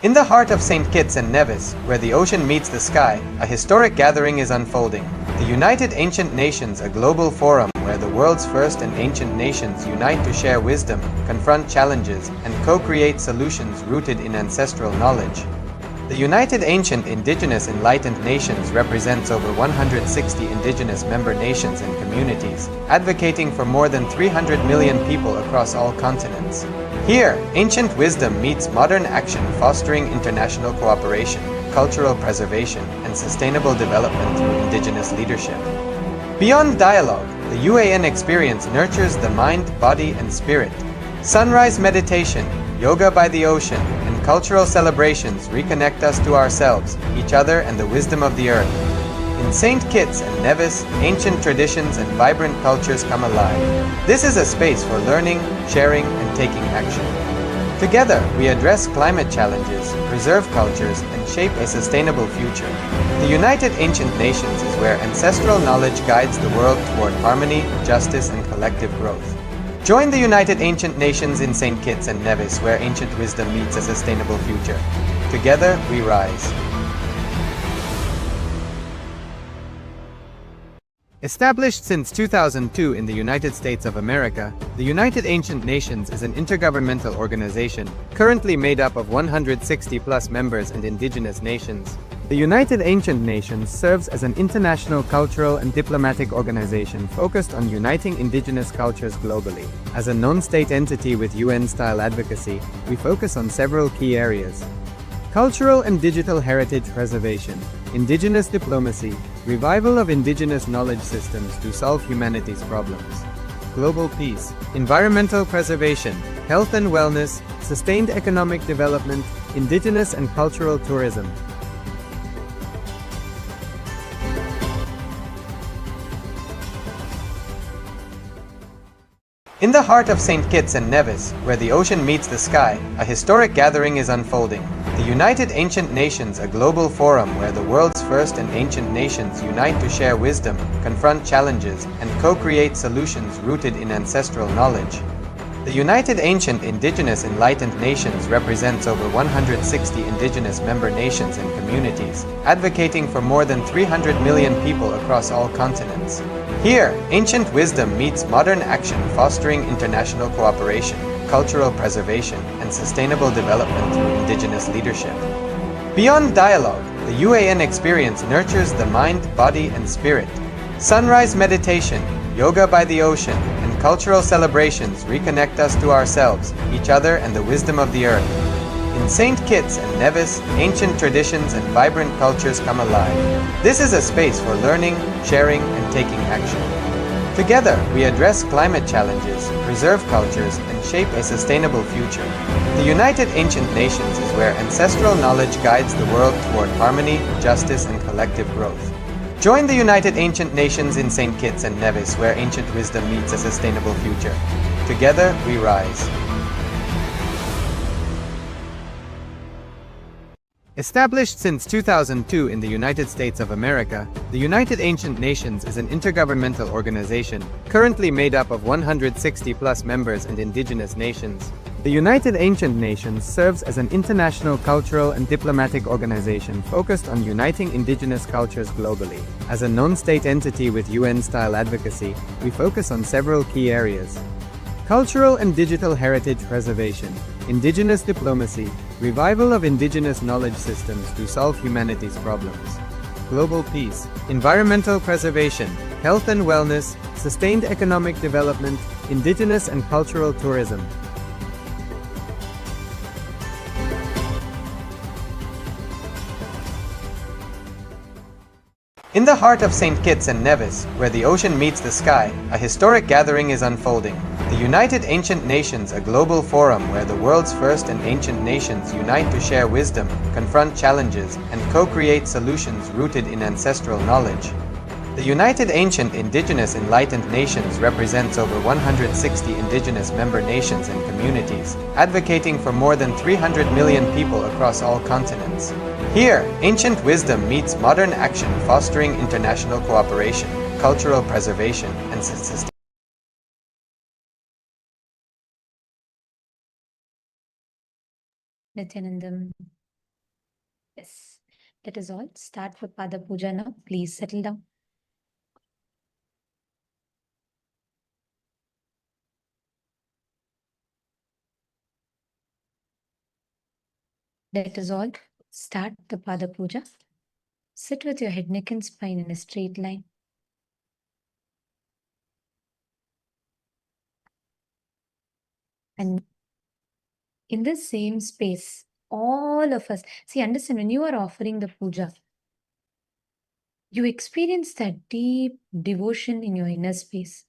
In the heart of St. Kitts and Nevis, where the ocean meets the sky, a historic gathering is unfolding. The United Ancient Nations, a global forum where the world's first and ancient nations unite to share wisdom, confront challenges, and co-create solutions rooted in ancestral knowledge. The United Ancient Indigenous Enlightened Nations represents over 160 indigenous member nations and communities, advocating for more than 300 million people across all continents. Here, ancient wisdom meets modern action, fostering international cooperation, cultural preservation, and sustainable development through indigenous leadership. Beyond dialogue, the UAN experience nurtures the mind, body, and spirit. Sunrise meditation, yoga by the ocean, and cultural celebrations reconnect us to ourselves, each other, and the wisdom of the earth. In St. Kitts and Nevis, ancient traditions and vibrant cultures come alive. This is a space for learning, sharing, and taking action. Together, we address climate challenges, preserve cultures, and shape a sustainable future. The United Ancient Nations is where ancestral knowledge guides the world toward harmony, justice, and collective growth. Join the United Ancient Nations in St. Kitts and Nevis, where ancient wisdom meets a sustainable future. Together, we rise. Established since 2002 in the United States of America, the United Ancient Nations is an intergovernmental organization, currently made up of 160+ members and indigenous nations. The United Ancient Nations serves as an international cultural and diplomatic organization focused on uniting indigenous cultures globally. As a non-state entity with UN-style advocacy, we focus on several key areas: cultural and digital heritage preservation, indigenous diplomacy, revival of indigenous knowledge systems to solve humanity's problems, global peace, environmental preservation, health and wellness, sustained economic development, indigenous and cultural tourism. In the heart of St. Kitts and Nevis, where the ocean meets the sky, a historic gathering is unfolding. The United Ancient Nations, a global forum where the world's first and ancient nations unite to share wisdom, confront challenges, and co-create solutions rooted in ancestral knowledge. The United Ancient Indigenous Enlightened Nations represents over 160 indigenous member nations and communities, advocating for more than 300 million people across all continents. Here, ancient wisdom meets modern action, fostering international cooperation, cultural preservation, and sustainable development through indigenous leadership. Beyond dialogue, the UAN experience nurtures the mind, body, and spirit. Sunrise meditation, yoga by the ocean, and cultural celebrations reconnect us to ourselves, each other, and the wisdom of the earth. In St. Kitts and Nevis, ancient traditions and vibrant cultures come alive. This is a space for learning, sharing, and taking action. Together, we address climate challenges, preserve cultures, and shape a sustainable future. The United Ancient Nations is where ancestral knowledge guides the world toward harmony, justice, and collective growth. Join the United Ancient Nations in St. Kitts and Nevis, where ancient wisdom meets a sustainable future. Together, we rise. Established since 2002 in the United States of America, the United Ancient Nations is an intergovernmental organization, currently made up of 160+ members and indigenous nations. The United Ancient Nations serves as an international cultural and diplomatic organization focused on uniting indigenous cultures globally. As a non-state entity with UN-style advocacy, we focus on several key areas: cultural and digital heritage preservation, indigenous diplomacy, revival of indigenous knowledge systems to solve humanity's problems, global peace, environmental preservation, health and wellness, sustained economic development, indigenous and cultural tourism. In the heart of St. Kitts and Nevis, where the ocean meets the sky, a historic gathering is unfolding. The United Ancient Nations, a global forum where the world's first and ancient nations unite to share wisdom, confront challenges, and co-create solutions rooted in ancestral knowledge. The United Ancient Indigenous Enlightened Nations represents over 160 indigenous member nations and communities, advocating for more than 300 million people across all continents. Here, ancient wisdom meets modern action, fostering international cooperation, cultural preservation, and sustainability. Nithyananda, Yes. Let us all start with Pada Puja now. Please settle down. Let us all start the Pada Puja. Sit with your head, neck, and spine in a straight line. And in the same space, all of us, see, understand when you are offering the puja, you experience that deep devotion in your inner space.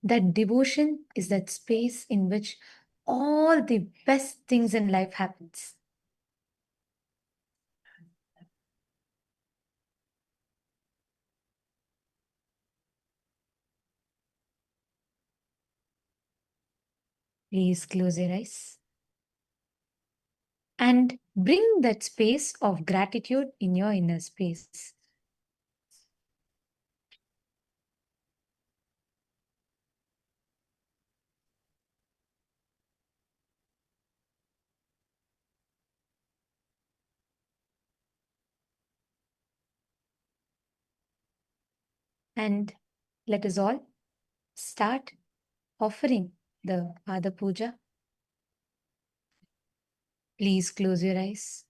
That devotion is that space in which all the best things in life happens. Please close your eyes and bring that space of gratitude in your inner space. And let us all start offering the Pada Puja. Please close your eyes.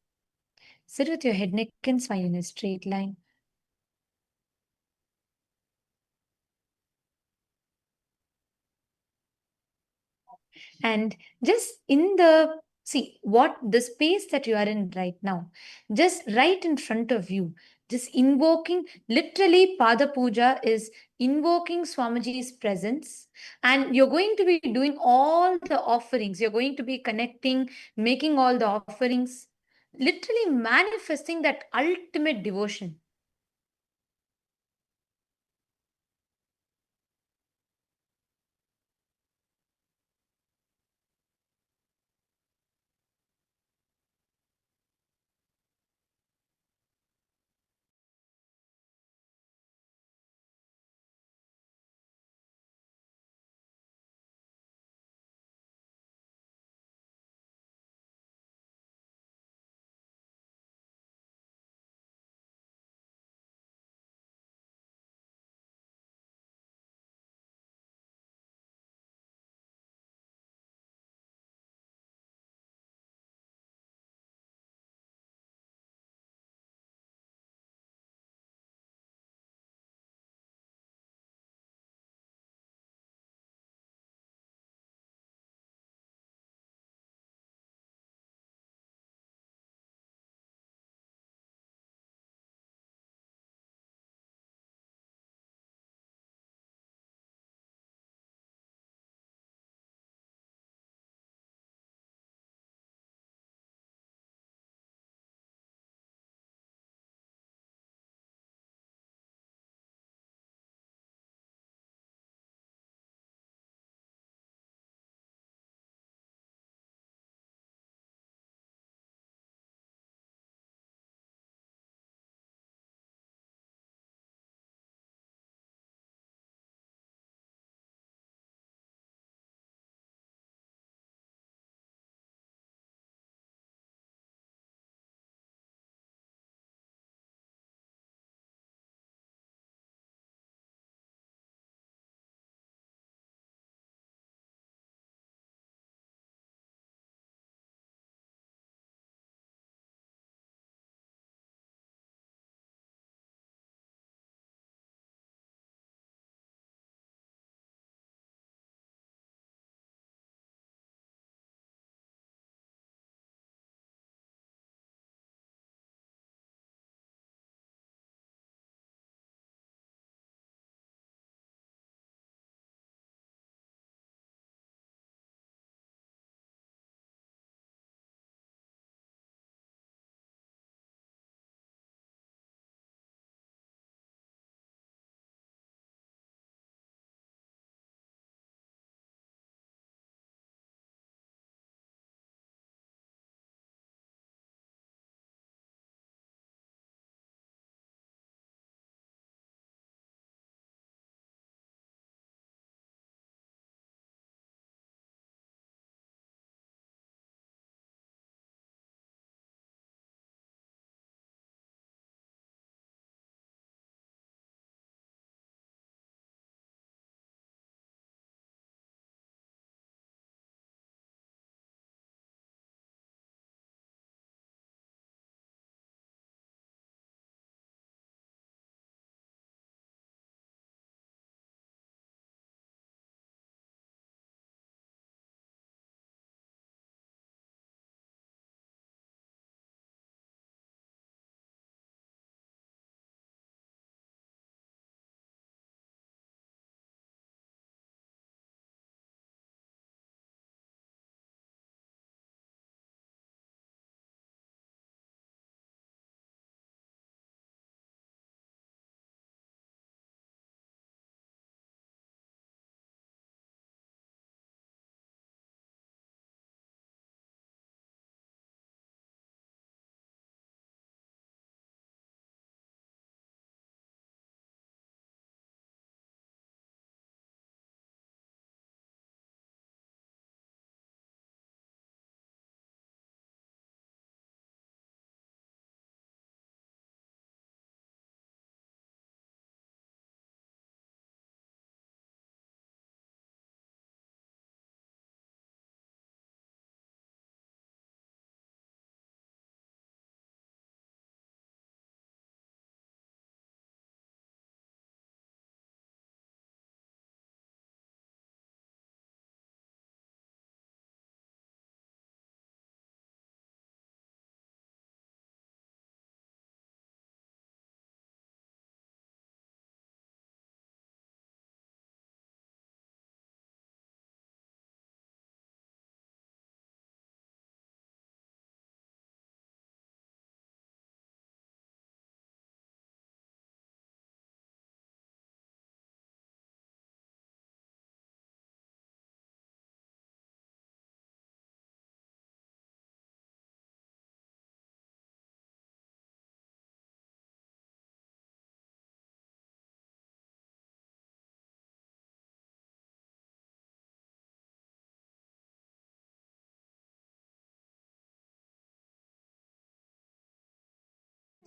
Sit with your head, neck, and spine in a straight line. And just in the see what the space that you are in right now, just right in front of you, just invoking literally Pada Puja is invoking Swamiji's presence, and you're going to be doing all the offerings. You're going to be connecting, making all the offerings, literally manifesting that ultimate devotion.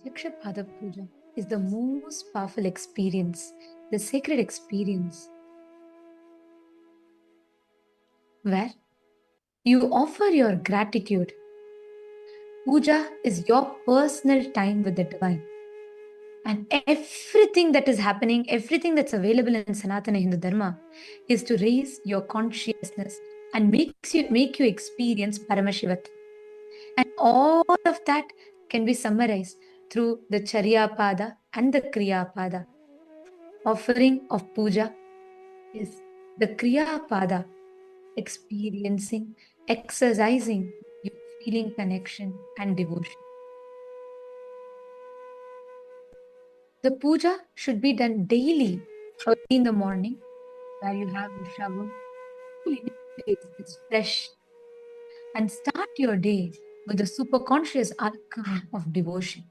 Pratyaksha Pada Puja is the most powerful experience, the sacred experience, where you offer your gratitude. Puja is your personal time with the divine. And everything that is happening, everything that's available in Sanatana Hindu Dharma is to raise your consciousness and make you experience Paramashivat. And all of that can be summarized through the Charya Pada and the Kriya Pada. Offering of puja is the Kriya Pada, experiencing, exercising your feeling connection and devotion. The puja should be done daily, early in the morning, where you have your shower, clean your face, it's fresh, and start your day with the superconscious outcome of devotion.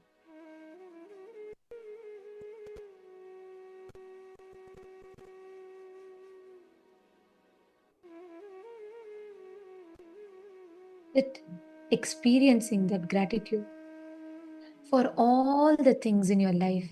It experiencing that gratitude for all the things in your life.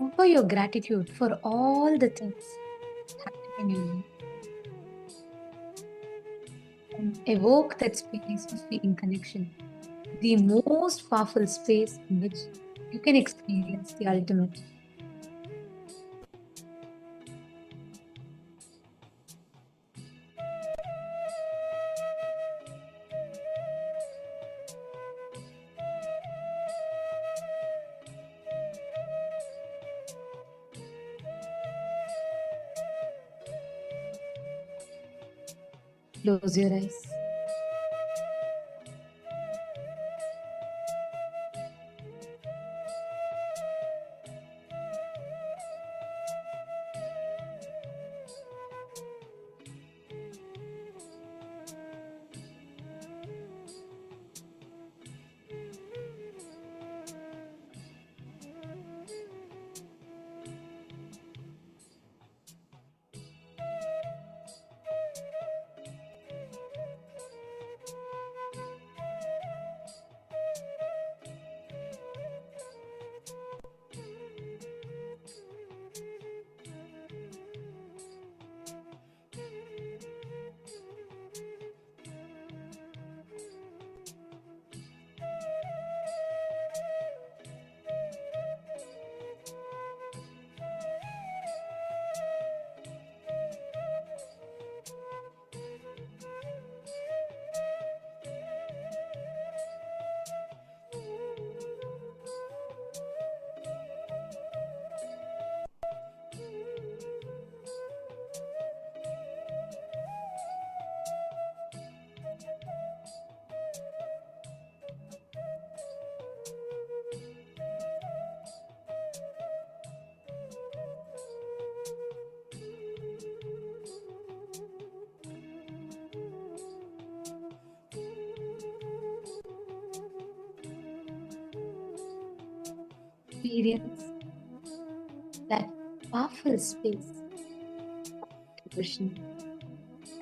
Offer your gratitude for all the things happening in your life and evoke that space of feeling connection, the most powerful space in which you can experience the ultimate. Close your eyes. Experience that powerful space of devotion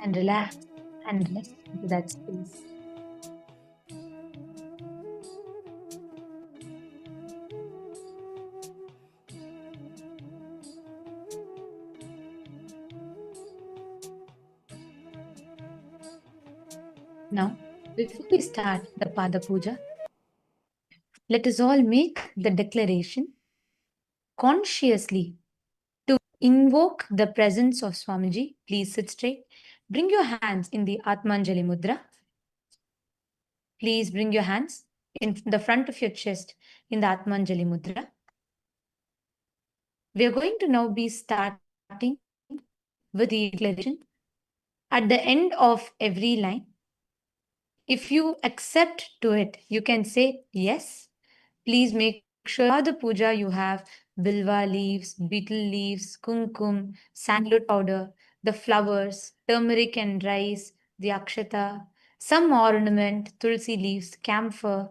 and relax and rest into that space. Now, before we start the Pada Puja, let us all make the declaration consciously to invoke the presence of Swamiji. Please sit straight. Bring your hands in the Atmanjali Mudra. Please bring your hands in the front of your chest in the Atmanjali Mudra. We are going to now be starting with the declaration. At the end of every line, if you accept to it, you can say yes. Please make sure the puja you have bilva leaves, betel leaves, kumkum, sandalwood powder, the flowers, turmeric and rice, the akshata, some ornament, tulsi leaves, camphor.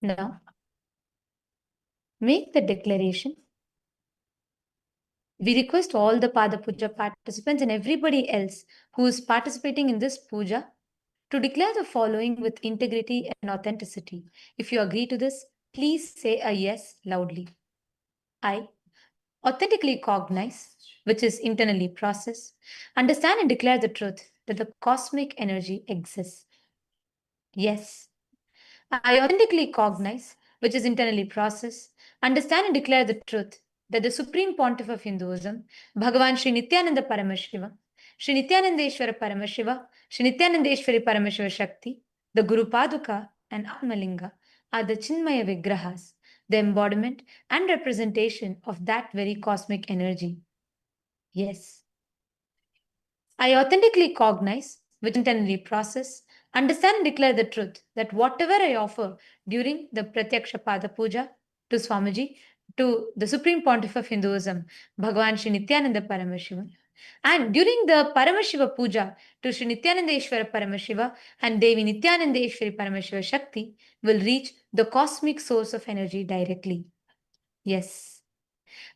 Now, make the declaration. We request all the Pada Puja participants and everybody else who is participating in this puja to declare the following with integrity and authenticity. If you agree to this, please say a yes loudly. I authentically cognize, which is internally process, understand and declare the truth that the cosmic energy exists. Yes. I authentically cognize, which is internally process, understand and declare the truth that the Supreme Pontiff of Hinduism, Bhagavan Sri Nithyananda Paramashiva, Sri Nithyanandeshwara Paramashiva, Sri Nithyanandeshwari Paramashiva Shakti, the Guru Paduka and Atmalinga are the Chinmaya Vigrahas, the embodiment and representation of that very cosmic energy. Yes. I authentically cognize, which internally process, understand and declare the truth that whatever I offer during the Pratyaksha Pada puja to Swamiji, to the Supreme Pontiff of Hinduism, Bhagavan Sri Nithyananda Paramashivam, and during the Paramashiva puja to Sri Nithyanandeshwara Paramashiva and Devi Nithyanandeshwari Paramashiva Shakti will reach the cosmic source of energy directly. Yes.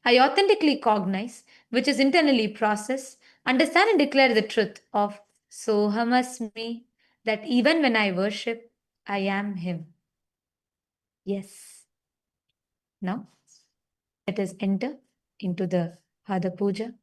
I authentically cognize, which is internally process, understand and declare the truth of Sohamasmi, that even when I worship, I am Him. Yes. Now, let us enter into the Pada Puja.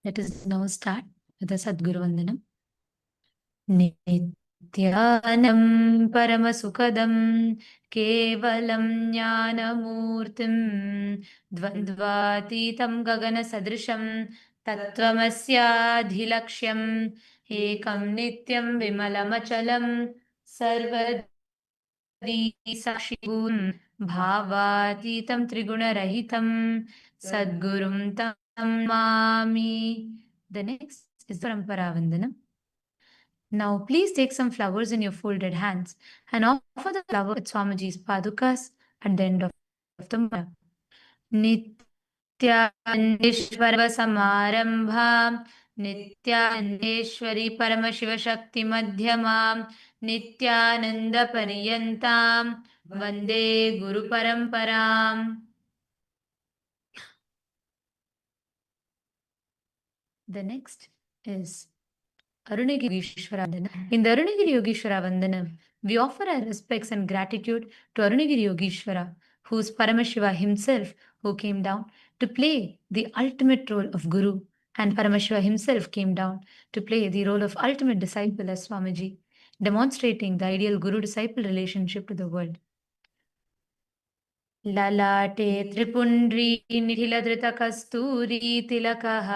Let us now start with the Sadguru Vandanam. Nithyanam Paramasukadam Kevalam Jnanamurtim Dvandvatitam Gagana Sadrisham Tattvamasya Ekam Nityam Vimalamachalam Sarvadi Sakshibhun Bhavatitam Trigunarahitam Sadgurum Tam Mami. The next is the Parampara Vandanam. Now, please take some flowers in your folded hands and offer the flower with Swamiji's padukas at the end of the mantra. Nityanandeshwara Nityanandeshwari Paramashiva Shakti Madhyamam Nityananda Pariyantam Vande Guru Paramparam. The next is Arunagiri Yogeshwara Vandanam. In the Arunagiri Yogeshwara Vandanam, we offer our respects and gratitude to Arunagiri Yogeshwara, who is Paramashiva himself, who came down to play the ultimate role of Guru, and Paramashiva himself came down to play the role of ultimate disciple as Swamiji, demonstrating the ideal Guru-disciple relationship to the world. ललाटे त्रिपुण्ड्री निखिलधृतकस्तूरी तिलकः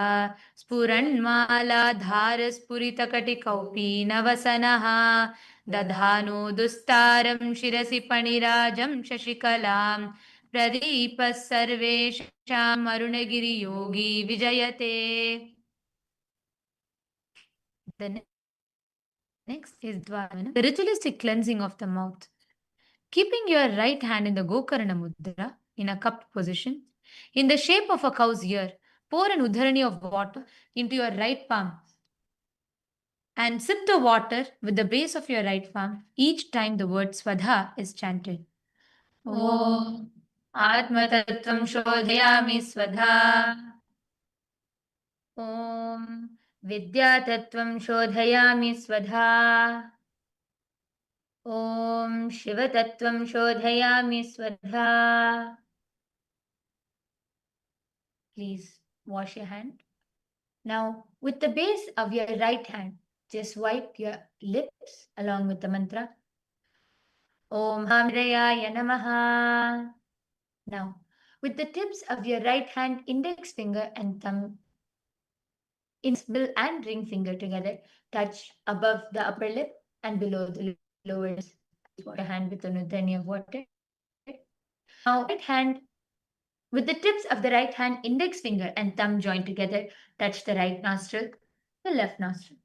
स्फुरन्मालाधारस्फुरितकटिकौपीनवसनः दधानो दुस्तारं शिरसि पणिराजं शशिकलां प्रदीपः सर्वेषाम् अरुणगिरियोगी विजयते. The next is Dvarana, the ritualistic cleansing of the mouth. Keeping your right hand in the Gokarna Mudra in a cupped position, in the shape of a cow's ear, pour an udharani of water into your right palm and sip the water with the base of your right palm each time the word Swadha is chanted. Om Atma Tattvam Shodhayami Swadha. Om Vidya Tattvam Shodhayami Swadha. Om Shiva Tattvam Shodhayami Swadha. Please wash your hand. Now, with the base of your right hand, just wipe your lips along with the mantra. Om Hamrayaya Namaha. Now, with the tips of your right hand, index finger and thumb, middle and ring finger together, touch above the upper lip and below the lower lip. Wash your hand with a nutani of water. Now, right hand, with the tips of the right hand, index finger and thumb joined together, touch the right nostril, the left nostril.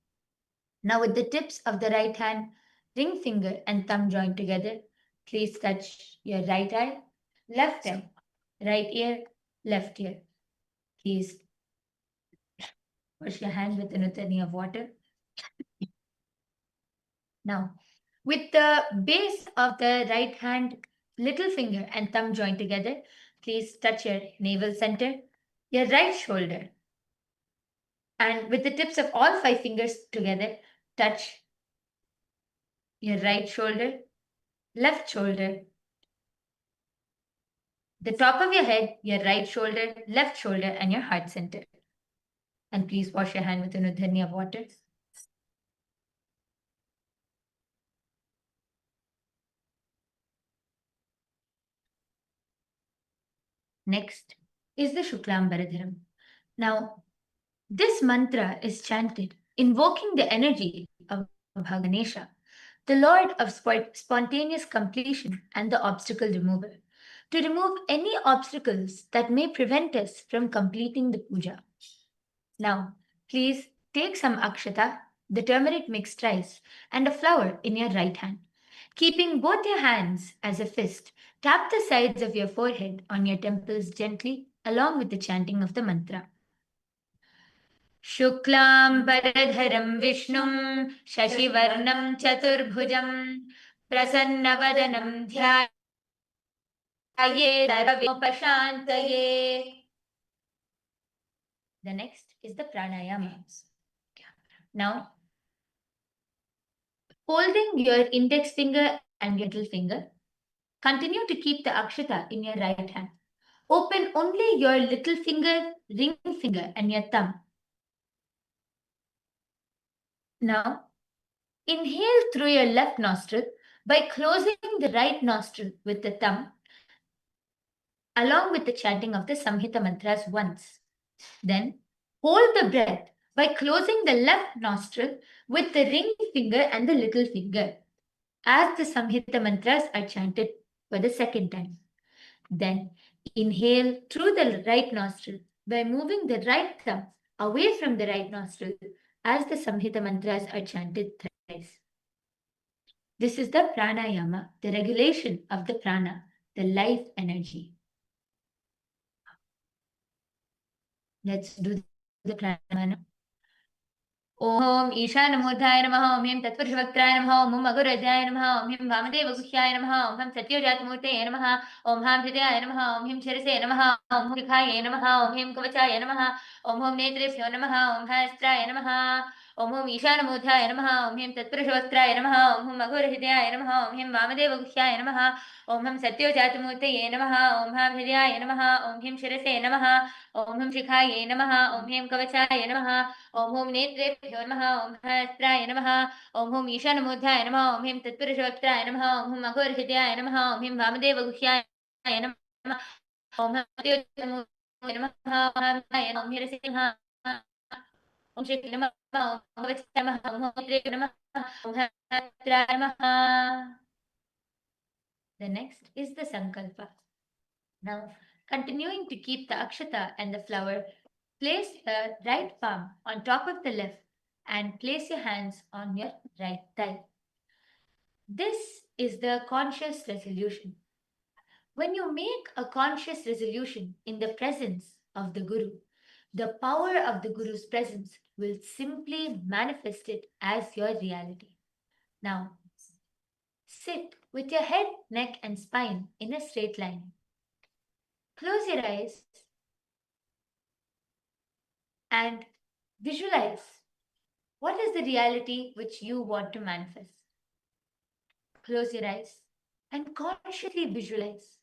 Now with the tips of the right hand, ring finger and thumb joined together, please touch your right eye, left eye, right ear, left ear. Please wash your hand with a nutani of water. Now, with the base of the right hand, little finger and thumb joined together, please touch your navel center, your right shoulder. And with the tips of all 5 fingers together, touch your right shoulder, left shoulder, the top of your head, your right shoulder, left shoulder, and your heart center. And please wash your hand with an udhani of water. Next is the Shuklam Bharadharam. Now, this mantra is chanted invoking the energy of Bhaganesha, the Lord of spontaneous completion and the obstacle remover, to remove any obstacles that may prevent us from completing the puja. Now, please take some akshata, the turmeric mixed rice, and a flower in your right hand. Keeping both your hands as a fist, tap the sides of your forehead on your temples gently, along with the chanting of the mantra. Shuklam Bharadharam Vishnum Shashivarnam Chaturbhujam Prasannavadanam Dhyayedavipashantaye. The next is the pranayama. Now, holding your index finger and your little finger, continue to keep the akshata in your right hand. Open only your little finger, ring finger, and your thumb. Now, inhale through your left nostril by closing the right nostril with the thumb, along with the chanting of the Samhita mantras once. Then, hold the breath by closing the left nostril with the ring finger and the little finger, as the Samhita mantras are chanted for the second time. Then, inhale through the right nostril by moving the right thumb away from the right nostril as the Samhita mantras are chanted thrice. This is the pranayama, the regulation of the prana, the life energy. Let's do the pranayama. ओम ईशानमूर्धाय नमः ओम ह्रीं तत्पुरुषवक्त्राय नमः ओम अघोराध्याय नमः ओम ह्रीं वामदेवगुह्याय नमः ओम हं सत्योजातमूर्तये नमः ओम हां हृदयाय नमः ओम ह्रीं शिरसे नमः ओम शिखाय नमः ओम ह्रीं कवचाय नमः ओम नेत्रेभ्यो नमः ओम सहस्राय नमः ओम ईशानमूर्धाय नमः ओम ह्रीं तत्पुरुषवक्त्राय नमः ओम अघोरहृदयाय नमः ओम ह्रीं वामदेवगुह्याय नमः ओम हं सत्योजातमूर्तये नमः ओम हां हृदयाय नमः ओम ह्रीं शिरसे नमः ओम हं शिखाय नमः ओम ह्रीं कवचाय नमः ओम नेत्रेभ्यो नमः ओम सहस्राय नमः ओम ईशानमूर्धाय नमः ओम ह्रीं तत्पुरुषवक्त्राय नमः ओम अघोरहृदयाय नमः ओम ह्रीं वामदेवगुह्याय नमः ओम नमः ओम हिरसे नमः ओम श्री नमः ओम वचः नमः ओम नेत्रेभ्यो नमः ओम सहस्राय नमः. The next is the sankalpa. Now, continuing to keep the akshata and the flower, place the right palm on top of the left and place your hands on your right thigh. This is the conscious resolution. When you make a conscious resolution in the presence of the Guru, the power of the Guru's presence will simply manifest it as your reality. Now, sit with your head, neck, and spine in a straight line. Close your eyes and visualize what is the reality which you want to manifest. Close your eyes and consciously visualize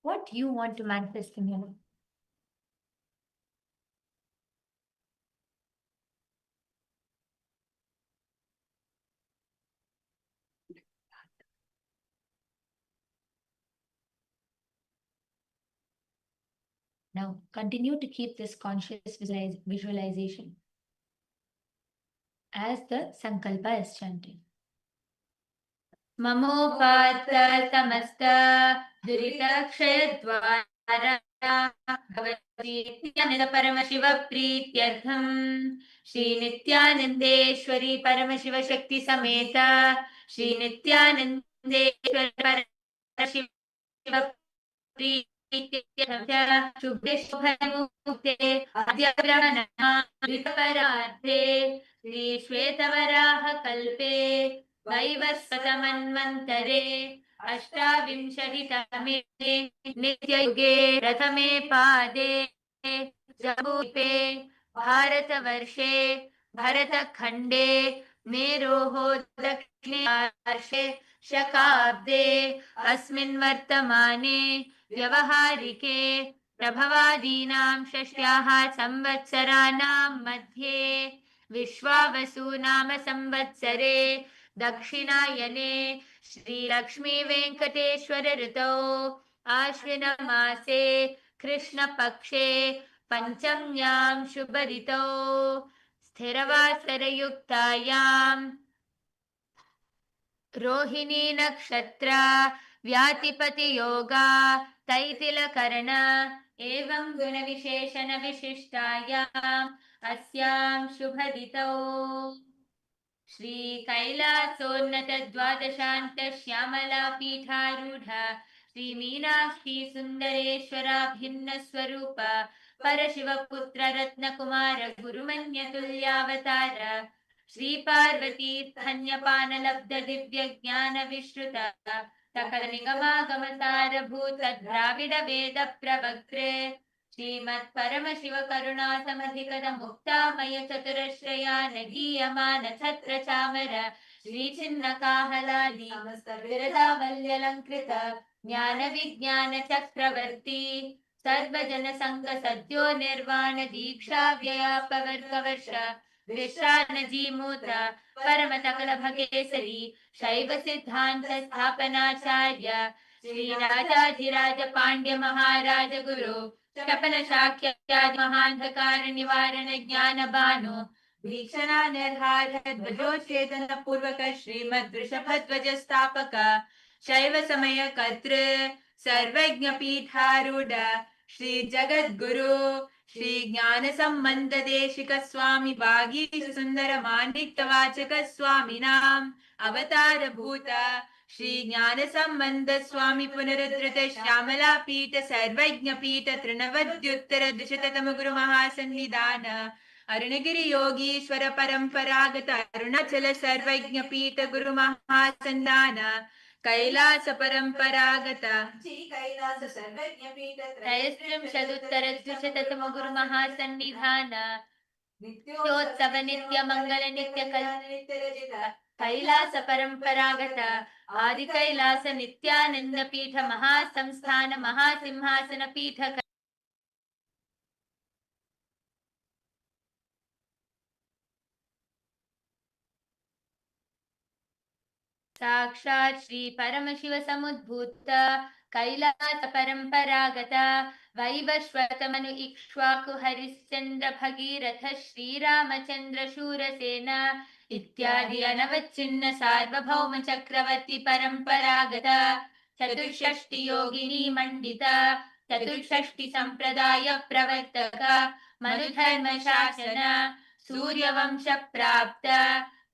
what you want to manifest in your life. Now, continue to keep this conscious visualization as the Sankalpa is chanted. Mamopata samasta duritakshayadvara bhavati Nithyananda Paramashiva Prityartham Shri Nithyanandeshwari Paramashiva Shakti Sameta Shri Nithyanandeshwari Paramashiva शुभे शुभमुक्ते अद्यपराधे श्री श्वेतवराह कल्पे वैवस्वतमन्वन्तरे अष्टाविंशतितमे नित्ययुगे प्रथमे पादे जम्बूद्वीपे भारतवर्षे भरतखण्डे मेरोः दक्षिणे पार्श्वे शकाब्दे अस्मिन् वर्तमाने व्यवहारिके प्रभवादीनां षष्ट्याः संवत्सराणां मध्ये विश्वावसु नाम संवत्सरे दक्षिणायने श्रीलक्ष्मी वेंकटेश्वर ऋतौ आश्विन मासे कृष्णपक्षे पंचम्यां शुभऋतौ स्थिरवासरयुक्तायां रोहिणी नक्षत्र व्यातिपति योगा तैतिलकरण एवं गुणविशेषण विशिष्टायाम् अस्यां शुभदितौ श्री कैलासोन्नत द्वादशान्त श्यामला पीठारूढ़ श्री मीनाक्षी सुंदरेश्वरा भिन्न स्वरूप परशिव पुत्र रत्न कुमार गुरुमन्य तुल्यावतार श्री पार्वती धन्यपान लब्ध दिव्य ज्ञान विश्रुत सकल निगमागमसार भूत द्राविड वेद प्रवक्त्रे श्रीमत् परमशिव करुणा समधिकद मुक्तामय चतुरश्रया नगीयमान छत्र चामर श्री छिन्न काहलादी विरदावल्यलंकृत ज्ञान विज्ञान चक्रवर्ती सर्वजन संग सद्यो निर्वाण दीक्षा व्ययापवर्गवर्ष विश्रानजीमूत परमतकलभकेसरी शैव सिद्धान्त स्थापनाचार्य श्रीराजाधिराज पाण्ड्य महाराज गुरु शपन शाक्यादि महान्धकार निवारण ज्ञान भानु भीषणा निर्हार ध्वजोच्छेदन पूर्वक श्रीमद् वृषभध्वज स्थापक शैव समय कर्तृ सर्वज्ञ पीठारूढ़ श्री जगद्गुरु श्री ज्ञान संबंध देशिक स्वामी वागीश सुंदर माणिक्य वाचक स्वामी नाम अवतार भूत श्री ज्ञान संबंध स्वामी पुनरुद्धृत श्यामला पीठ सर्वज्ञ पीठ तृणवद्युत्तर द्विशततम गुरु महासन्निधान अरुणगिरि योगीश्वर परंपरागत अरुणाचल सर्वज्ञ पीठ गुरु महासन्निधान कैलास परंपरागत श्री कैलास सर्वज्ञ पीठ त्रयस्त्रिंशदुत्तर द्विशततम गुरु महासन्निधान नित्योत्सव नित्य मंगल नित्य कल्याण नित्य रचित कैलास परंपरागत आदि कैलास नित्यानंद पीठ महासंस्थान महासिंहासन पीठ साक्षात् श्री परमशिव समुद्भूत कैलास परंपरागत वैवस्वत मनु इक्ष्वाकु हरिश्चंद्र भगीरथ श्रीरामचंद्र शूरसेन इत्यादि अनवच्छिन्न सार्वभौम चक्रवर्ती परंपरागत चतुष्षष्टि योगिनी मंडित चतुष्षष्टि संप्रदाय प्रवर्तक मनुधर्म शासन सूर्यवंश प्राप्त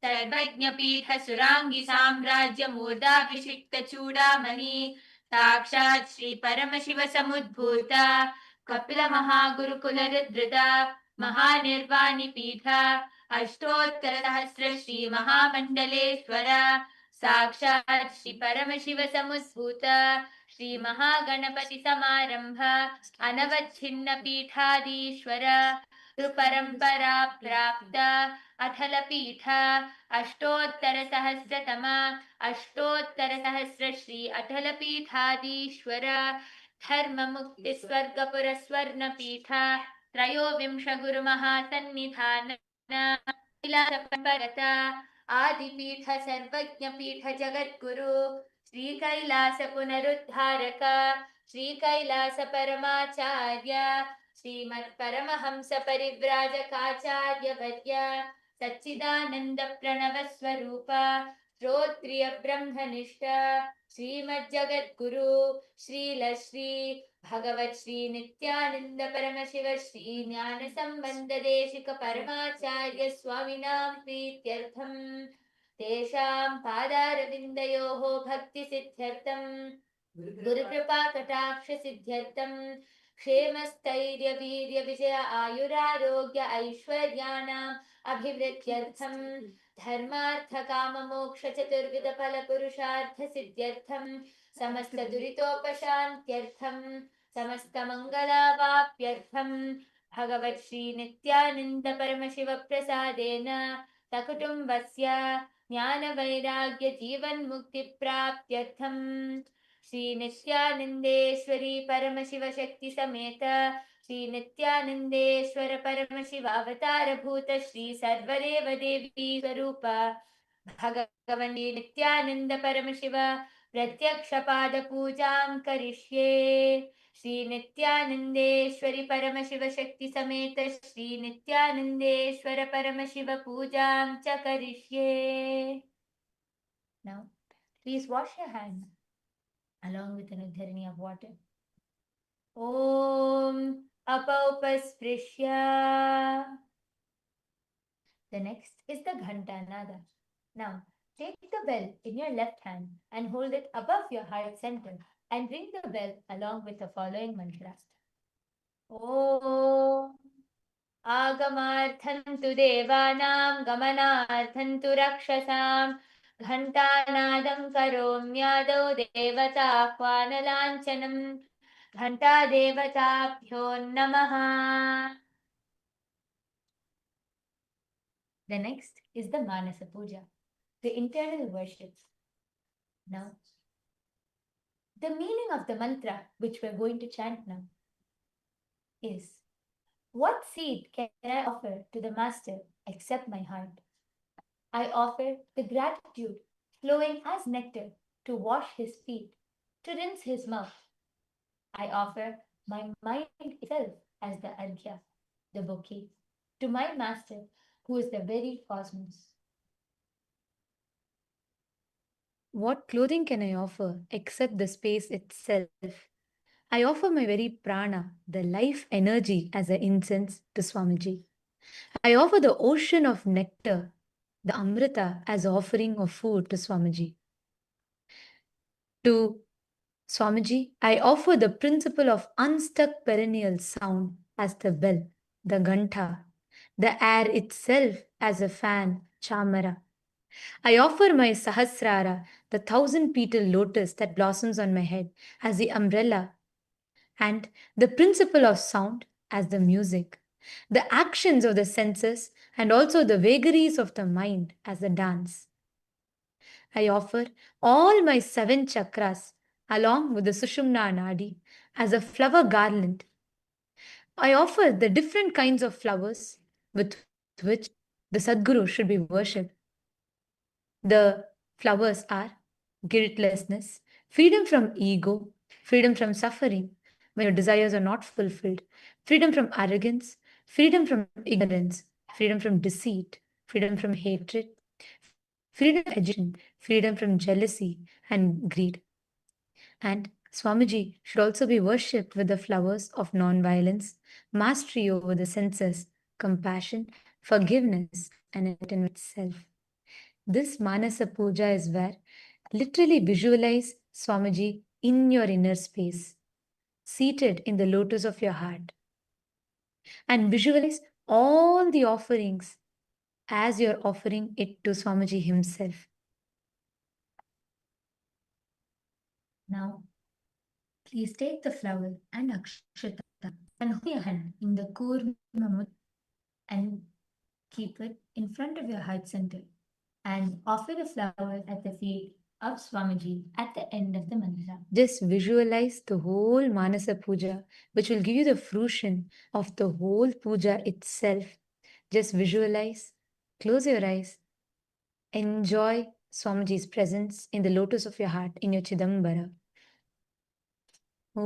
सर्वज्ञ पीठ सुरांगी साम्राज्य मूर्धाभिषिक्त चूड़ामणि साक्षात् श्री परमशिव समुद्भूत कपिल महागुरुकुल रुद्रद महानिर्वाणि पीठ अष्टोत्तर सहस्र श्री महामंडलेश्वर साक्षात् श्री परमशिव समुद्भूत श्री महागणपति समारंभ अनवच्छिन्न पीठाधीश्वर परंपरा प्राप्त अथल पीठ अष्टोत्तर सहस्र श्री अटल पीठाधीश्वर धर्म मुक्ति स्वर्गपुर स्वर्ण पीठ त्रयोविंश गुरु महासन्निधान परत आदिपीठ सर्वज्ञ पीठ जगद्गुरु श्री कैलास पुनरुद्धारक श्री कैलास परमाचार्य श्रीमत् परमहंस परिव्राजकाचार्य वर्य सच्चिदानंद प्रणव स्वरूप श्रोत्रिय ब्रह्मनिष्ठ श्रीमद् जगद्गुरु श्रील श्री भगवत श्री नित्यानंद परमशिव श्री ज्ञान संबंध देशिक परमाचार्य स्वामिनां प्रीत्यर्थम तेषां पादारविन्दयोः भक्ति सिद्ध्यर्थम गुरुकृपा कटाक्ष सिद्ध्यर्थम क्षेमस्थैर्य वीर्य विजय आयुरारोग्य ऐश्वर्याणाम् अभिवृद्ध्यर्थम धर्मार्थ काम मोक्ष चतुर्विध फल पुरुषार्थ सिद्ध्यर्थम समस्त दुरितोपशान्त्यर्थम समस्त मंगलावाप्यर्थम भगवत् श्री नित्यानंद परमशिव प्रसादेन सकुटुम्बस्य ज्ञान वैराग्य जीवन मुक्ति प्राप्त्यर्थम श्री नित्यानंदेश्वरी परमशिव शक्ति समेत श्री नित्यानंदेश्वर परमशिव अवतार भूत श्री सर्वदेव देवी स्वरूप भगवती नित्यानंद परमशिव प्रत्यक्ष पाद पूजां करिष्ये श्री नित्यानंदेश्वरी परमशिव शक्ति समेत श्री नित्यानंदेश्वर परमशिव पूजां च करिष्ये. Now please wash your hands along with an udharani of water. Om apaupasprisya. The next is the Ghantanada. Now take the bell in your left hand and hold it above your heart center and ring the bell along with the following mantras. Om Agamarthantu devanam gamanarthantu rakshasam घंटानादं करोम्यादौ देवताह्वानलाञ्छनं घंटादेवताभ्यो नमः. The next is the Manasa Puja, the internal worship. Now, the meaning of the mantra which we're going to chant now is What seed can I offer to the Master except my heart? I offer the gratitude flowing as nectar to wash his feet, to rinse his mouth. I offer my mind itself as the arghya, the bouquet, to my Master who is the very cosmos. What clothing can I offer except the space itself? I offer my very prana, the life energy, as an incense to Swamiji. I offer the ocean of nectar, the Amrita, as offering of food to Swamiji. To Swamiji, I offer the principle of unstuck perennial sound as the bell, the ganta, the air itself as a fan, chamara. I offer my Sahasrara, the thousand petal lotus that blossoms on my head, as the umbrella, and the principle of sound as the music, the actions of the senses, and also the vagaries of the mind as the dance. I offer all my seven chakras along with the Sushumna Nadi as a flower garland. I offer the different kinds of flowers with which the Sadguru should be worshipped. The flowers are guiltlessness, freedom from ego, freedom from suffering when your desires are not fulfilled, freedom from arrogance, freedom from ignorance, freedom from deceit, freedom from hatred, freedom from agitation, freedom from jealousy and greed. And Swamiji should also be worshipped with the flowers of non-violence, mastery over the senses, compassion, forgiveness, and enlightenment itself. This Manasa Puja is where literally visualize Swamiji in your inner space, seated in the lotus of your heart, and visualize all the offerings as you're offering it to Swamiji himself. Now, please take the flower and akshata and hold your hand in the Kurma and keep it in front of your heart center and offer the flower at the feet of Swamiji at the end of the mantra. Just visualize the whole Manasa Puja, which will give you the fruition of the whole puja itself. Just visualize, close your eyes, enjoy Swamiji's presence in the lotus of your heart in your Chidambara. ॐ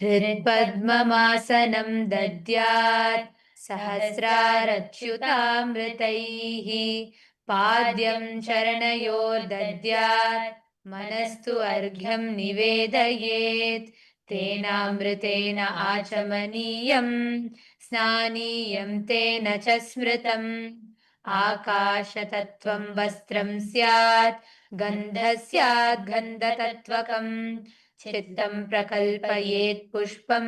हृत्पद्ममासनं दद्यात् सहस्रारच्युतामृतैः पाद्यं चरणयोर्दद्यात् मनस्तु अर्घ्यं निवेदयेत् तेनामृतेन आचमनीयं स्नानीयं तेन च स्मृतम् आकाशतत्त्वं वस्त्रं स्यात् गन्धस्यात् गन्धतत्त्वकम् चित्तं प्रकल्पयेत् पुष्पं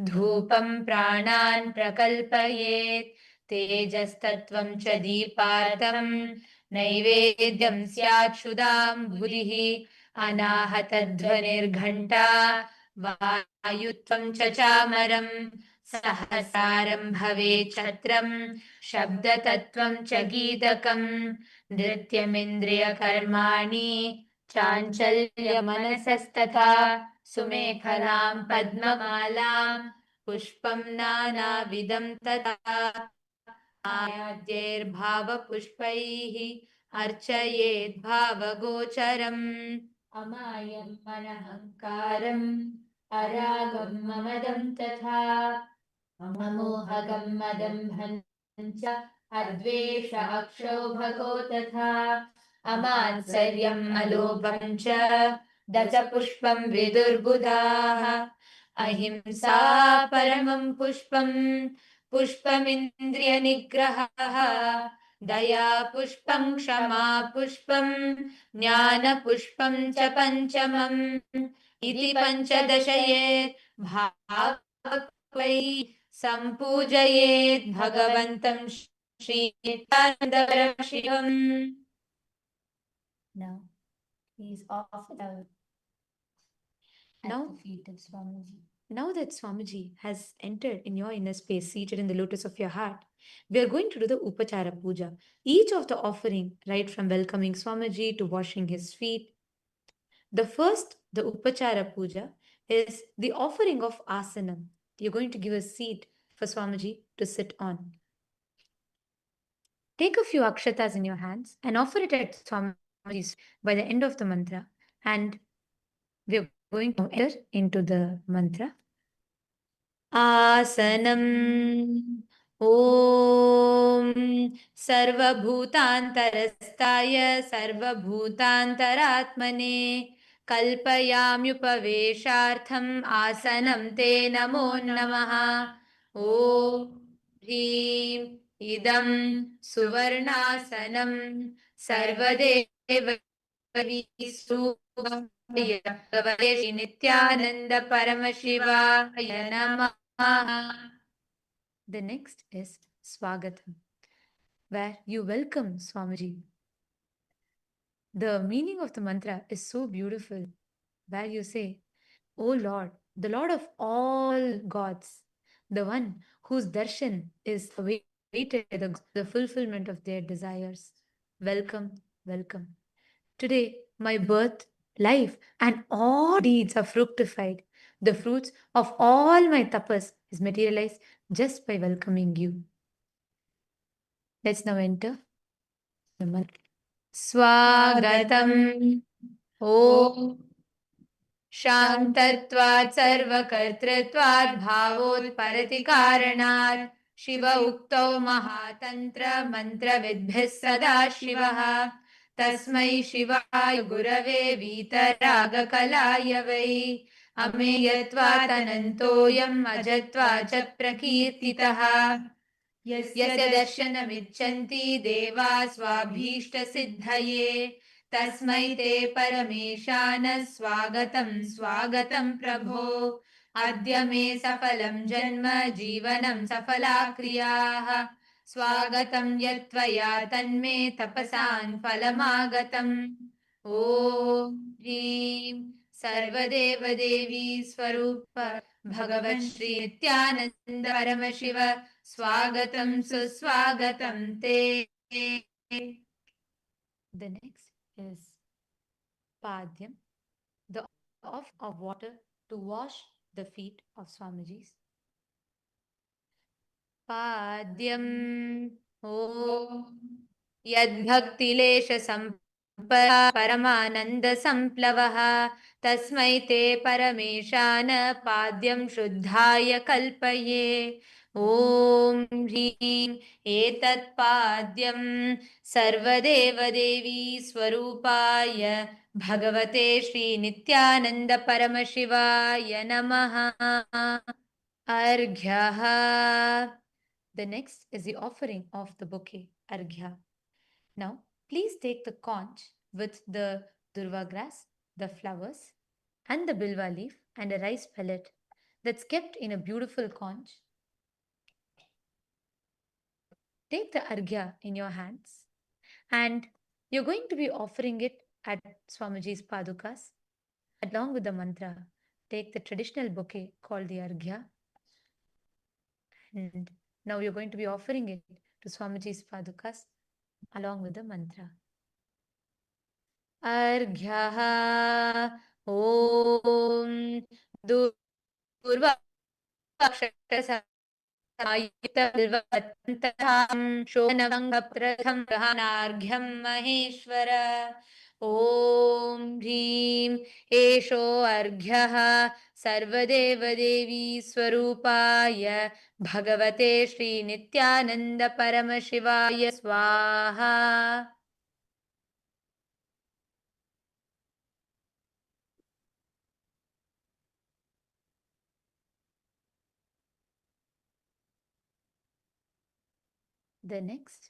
धूपं प्राणान् प्रकल्पयेत् तेजस्तत्त्वं च दीपार्थं नैवेद्यं स्यात् क्षुदाम्बुधिः अनाहतध्वनिर्घण्टा वायुत्वं च चामरं सहसारं भवेत् छत्रं शब्दतत्त्वं च गीतकम् नृत्यमिन्द्रियकर्माणि चाञ्चल्यमनसस्तथा सुमेखलां पद्ममालां पुष्पं नानाविधं तथा आद्यैर्भावपुष्पैः अर्चयेद् भावगोचरम् अमायं मनहङ्कारम् अरागं ममदं तथा अमोहगं मदं च अद्वेष अक्षोभगो तथा अमात्सर्यम् अलोभं च दशपुष्पं विदुर्बुधाः अहिंसा परमं पुष्पं पुष्पमिन्द्रियनिग्रहः दया पुष्पं क्षमा पुष्पं ज्ञानपुष्पं च पञ्चमम् इति पञ्चदशयेत् भावक्वै सम्पूजयेत् भगवन्तं श्रीनित्यानन्दपरमशिवम्. Now, please offer out at the feet of Swamiji. Now that Swamiji has entered in your inner space, seated in the lotus of your heart, we are going to do the Upachara Puja. Each of the offering, right from welcoming Swamiji to washing his feet. The first, the Upachara Puja, is the offering of Asanam. you're going to give a seat for Swamiji to sit on. Take a few akshatas in your hands and offer it at Swamiji's by the end of the mantra. And we're going to enter into the mantra. Asanam Om Sarvabhutantarastaya Sarvabhutantaratmane Kalpayamyupaveshartham Asanam Te Namo Namaha Om Hrim Idam Suvarnasanam Sarvadeva Nithyananda Paramashivaya Namaha. The next is Swagatam, where you welcome Swamiji. The meaning of the mantra is so beautiful, where you say, O Lord, the Lord of all gods, the one whose darshan is awaited the fulfillment of their desires. Welcome, welcome. Today, my birth, life, and all deeds are fructified. The fruits of all my tapas is materialized just by welcoming you. Let's now enter the mantra. Swagatam Om Shantatvat Sarvakartritvat Bhavotparati Karanat Shiva Uktau Mahatantra Mantra Vidbhis Sada Shivaha Tasmai Shivaya Gurave Vitaraga Vai Ameyatvat Anantoyam Ajatva Chat Prakirtitaha Yasya darshanamichanti deva swabhishta siddhaye Tasmai te parameshana swagatam swagatam prabho Adya me safalam janma jivanam safala kriyaah Swagatam yatvaya tanme tapasan falamagatam Om Hrim Sarvadeva Devi Swarupa Bhagavan Shri Nithyananda Paramashiva Swagatam Suswagatam Te. The next is Padyam, the off of water to wash the feet of Swamiji's. Padyam Om Yadbhaktilesh Sampara Paramananda Samplavaha Tasmai Te Parameshana Padyam Shuddhaya Kalpaye Om Hrim Etat Padyam Sarvadeva Devi Swarupaya Bhagavate Shri Nithyananda Paramashivaya Namaha Arghyaha. The next is the offering of the bouquet, Arghya. Now, please take the conch with the durva grass, the flowers, and the bilva leaf and a rice pellet that's kept in a beautiful conch. Take the Arghya in your hands and you're going to be offering it at Swamiji's Padukas along with the mantra. Take the traditional bouquet called the Arghya and now you're going to be offering it to Swamiji's Padukas along with the mantra. Arghyaha Om Durvakshatasayuta Vilvatantam Shonavanghapratham Prahanarghyam Maheshwara Om Hrim Esho Arghyaha Sarvadeva Devi Swarupaya Bhagavate Shri Nithyananda Paramashivaya Swaha. The next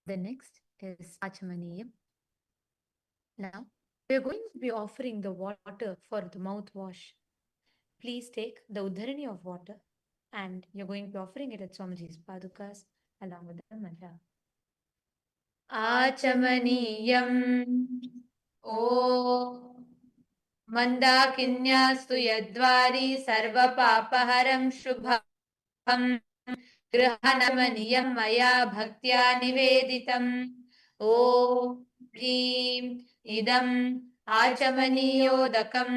The next is Achamaniyam. Now, we are going to be offering the water for the mouthwash. Please take the Uddharani of water and you're going to be offering it at Swamiji's Padukas along with the mantra. Achamaniyam. O Mandakinyāstu yadvari sarvapapaharam shubham grihanamaniyaṁ maya bhaktya niveditam. Om Hrim idam आचमनीयोदकं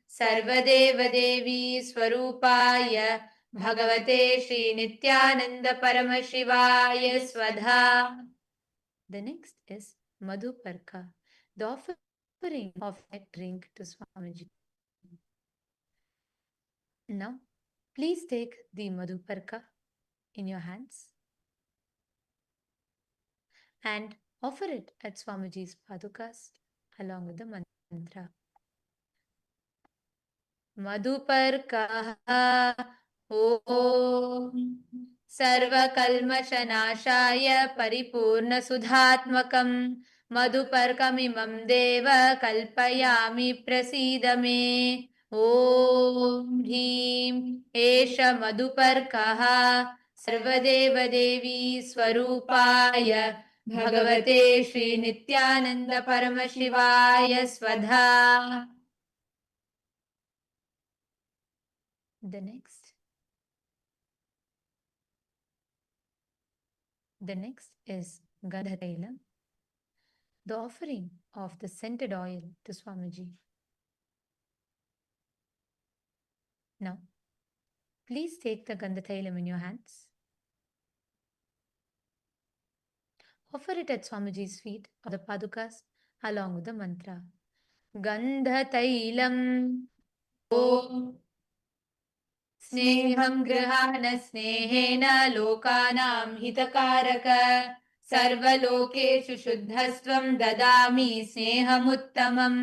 सर्वदेवदेवी स्वरूपाय भगवते श्री नित्यानंद परमशिवाय स्वधा. The next is Madhuparka, the offering of that drink to Swamiji. Now, please take the Madhuparka in your hands and offer it at Swamiji's Padukas along with the mantra. Madhuparka Om Sarvakalmashanashaya Paripurnasudhatmakam Madhuparkamimam Deva Kalpayami Prasidame. Om Hrim Esha Madhuparkaha Sarvadevadevi Swarupaya Bhagavate Shri Nityananda Paramashivaya Svadha. The next is Gandhatailam, the offering of the scented oil to Swamiji. Now, please take the Gandhatailam in your hands. Offer it at Swamiji's feet or the Padukas along with the mantra. Gandhatailam Om Sneham Grihana Snehena Lokanam Hitakaraka Sarvalokeshu Shuddhastvam Dadami Snehamuttamam.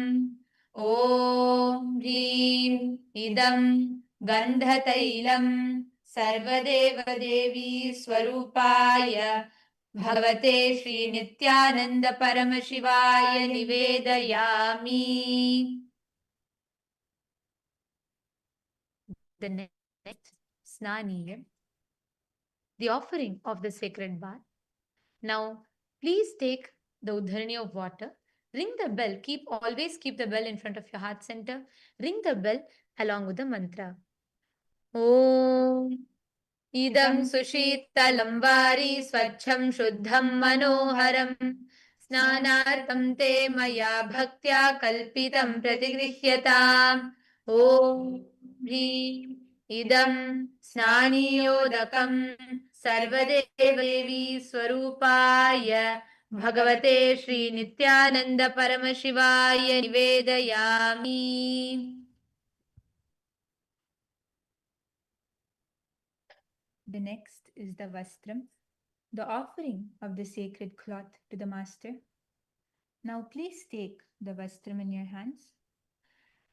Om Hrim Idam Gandhatailam Sarvadevadevi Swarupaya Bhagavate Shri Nityananda Paramashivaya Nivedayami. The next, Snaniyam, the offering of the sacred bath. Now, please take the Uddharani of water, ring the bell, always keep the bell in front of your heart center, ring the bell along with the mantra. Om Idam Sushitalam Vari Swachham Shuddham Manoharam Snanartam Te Maya Bhaktya Kalpitam Pratigrihyata. Om Hrim Idam Snaniyodakam Sarvadevi Swarupaya Bhagavate Shri Nityananda Paramashivaya Nivedayami. The next is the Vastram, the offering of the sacred cloth to the Master. Now please take the Vastram in your hands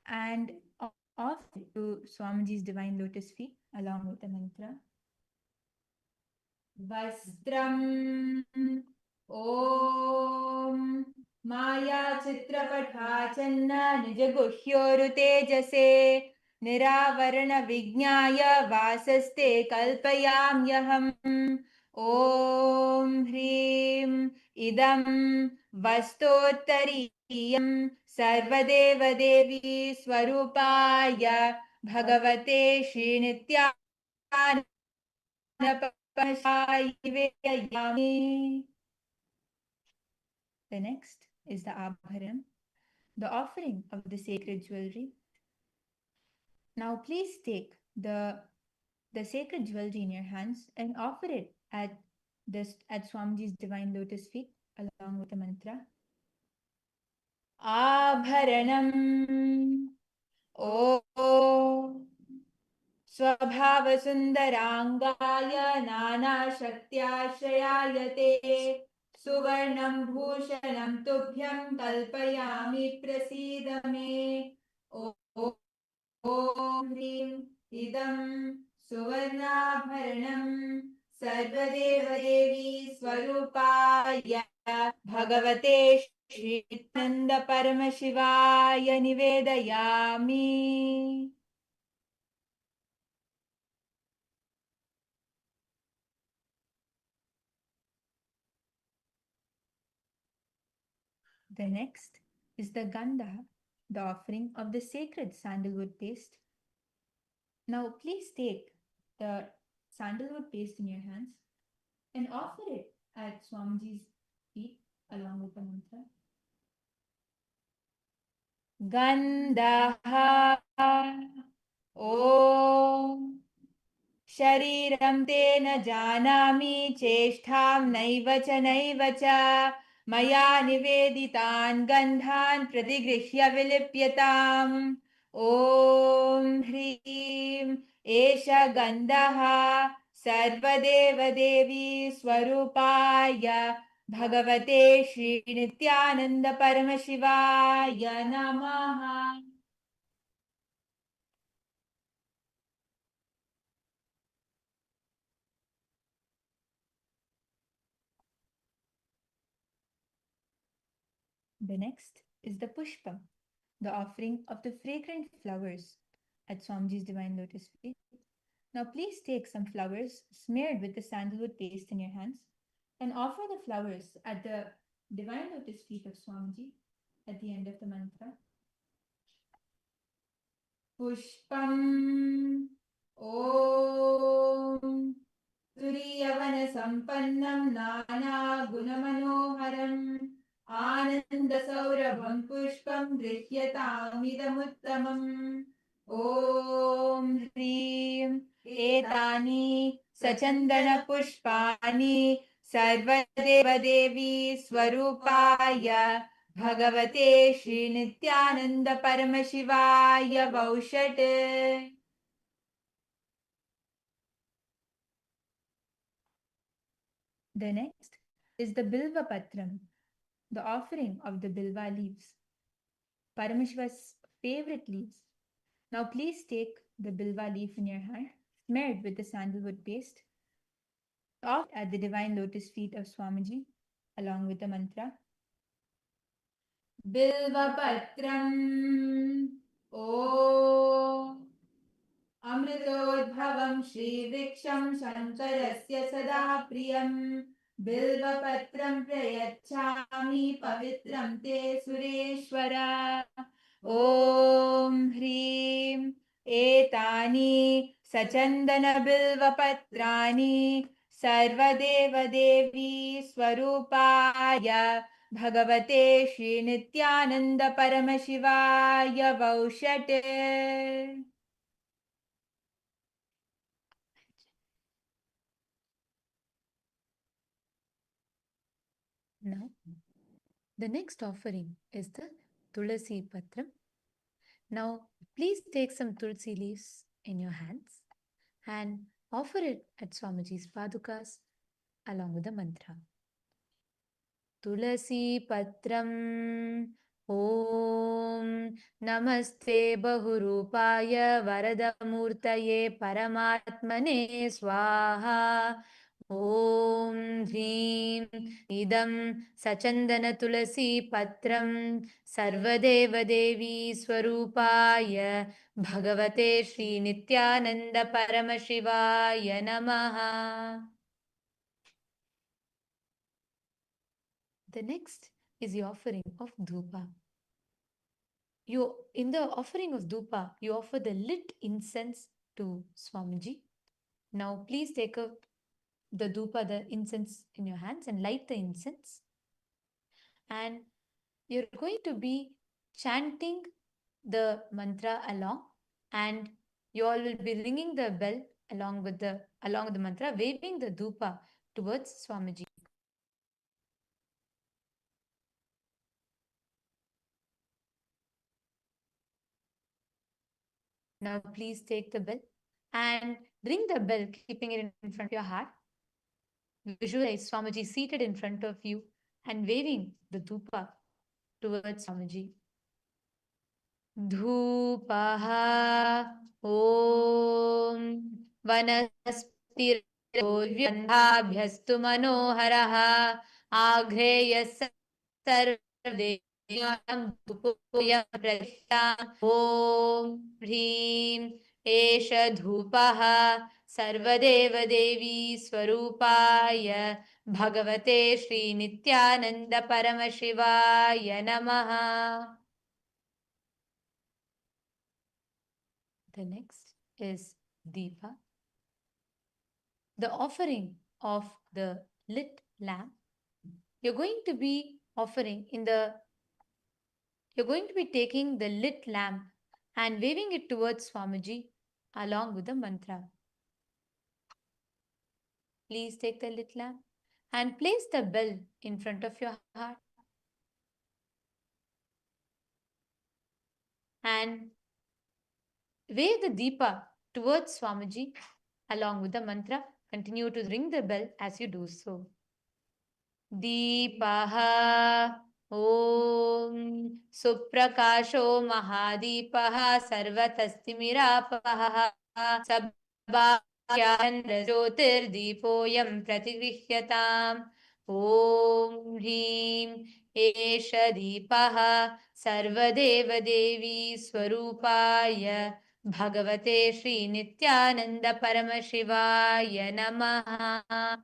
and offer it to Swamiji's divine lotus feet along with the mantra. Vastram Om Maya Chitrapatachanna Nijaguhyoru Tejase Niravarana Vignaya Vasaste Kalpayamyaham. Om Hrim Idam Vastottariyam Sarvadeva Devi Swarupaya Bhagavate Shri Nityananda The next is the Abharam, the offering of the sacred jewelry. Now please take the sacred jewelry in your hands and offer it at Swamiji's divine lotus feet along with the mantra. Abharanam Om Swabhavasundaraangaya Nana Shaktyashrayayate Suvarnam Bhushanam Tubhyam Kalpayami Prasidame. Om Hrim Idam Suvarnabharanam सर्वदेवदेवी स्वरूपाय भगवते श्रीनन्द परमशिवाय निवेदयामि. The next is the Gandha, the offering of the sacred sandalwood paste. Now, please take the sandalwood paste in your hands and offer it at Swamiji's feet along with the mantra. Gandha Om शरीरं ते न जानामि चेष्टां नैव च मया निवेदितान् गन्धान् प्रतिगृह्य विलिप्यताम्. ॐ ह्रीं एष गन्धः सर्वदेवदेवी स्वरूपाय भगवते श्रीनित्यानन्द परमशिवाय नमः. The next is the Pushpa, the offering of the fragrant flowers at Swamiji's divine lotus feet. Now, please take some flowers smeared with the sandalwood paste in your hands and offer the flowers at the divine lotus feet of Swamiji at the end of the mantra. पुष्पम् ॐ तुरीयवनसम्पन्नं नानागुणमनोहरम् आनन्दसौरभं पुष्पं दृश्यतामिदमुत्तमम्. ॐ ह्रीं एतानि सचन्दनपुष्पाणि सर्वदेवदेवी स्वरूपाय भगवते Shri Nityananda परमशिवाय वौषट्. The next is the Bilva Patram, the offering of the Bilva leaves, Paramashiva's favorite leaves. Now, please take the Bilva leaf in your hand, smeared with the sandalwood paste, offered at the divine lotus feet of Swamiji along with the mantra. बिल्वपत्रम् ॐ अमृतोद्भवं श्रीवृक्षं शङ्करस्य सदा प्रियं बिल्वपत्रं प्रयच्छामि पवित्रं ते सुरेश्वर. ॐ ह्रीं एतानि सचन्दनबिल्वपत्राणि सर्वदेवदेवी स्वरूपाय भगवते Shri Nityananda परमशिवाय वौषट्. Now, the next offering is the Tulasi Patram. Now, please take some Tulsi leaves in your hands and offer it at Swamiji's Padukas along with the mantra. Tulasi Patram Om Namaste Bahurupaya Varadamurtaye Paramatmane Swaha. Om Hrim Idam Sachandana Tulasi Patram Sarvadeva Devi Swarupaya Bhagavate Shri Nityananda Paramashivaya Namaha. The next is the offering of Dhupa. In the offering of Dhupa, you offer the lit incense to Swamiji. Now, please take the Dhupa, the incense in your hands and light the incense. And you're going to be chanting the mantra along, and you all will be ringing the bell along with the mantra, waving the Dhupa towards Swamiji. Now, please take the bell and ring the bell, keeping it in front of your heart. Visualize Swamiji seated in front of you and waving the dhupa towards Swamiji. Dhupaha Om Vanaspati बन्धाभ्यस्तु मनोहरः आघ्रेयः सर्वदेवानां धूपोऽयं प्रतिष्ठा ॐ ह्रीं एष धूपः सर्वदेवदेवी स्वरूपाय भगवते श्रीनित्यानन्द परमशिवाय नमः. The next is Deepa, the offering of the lit lamp. You're going to be taking the lit lamp and waving it towards Swamiji along with the mantra. Please take the lit lamp and place the bell in front of your heart. And wave the Deepa towards Swamiji along with the mantra. Continue to ring the bell as you do so. Deepaha Om Suprakasho Mahadipah Sarvatastimirapah Sabhakyan Jyotirdeepoyam Pratigrihyatam Om Hrim Esha Deepah Sarvadeva Devi Swarupaya Bhagavate Shri Nityananda Paramashivaya Namaha.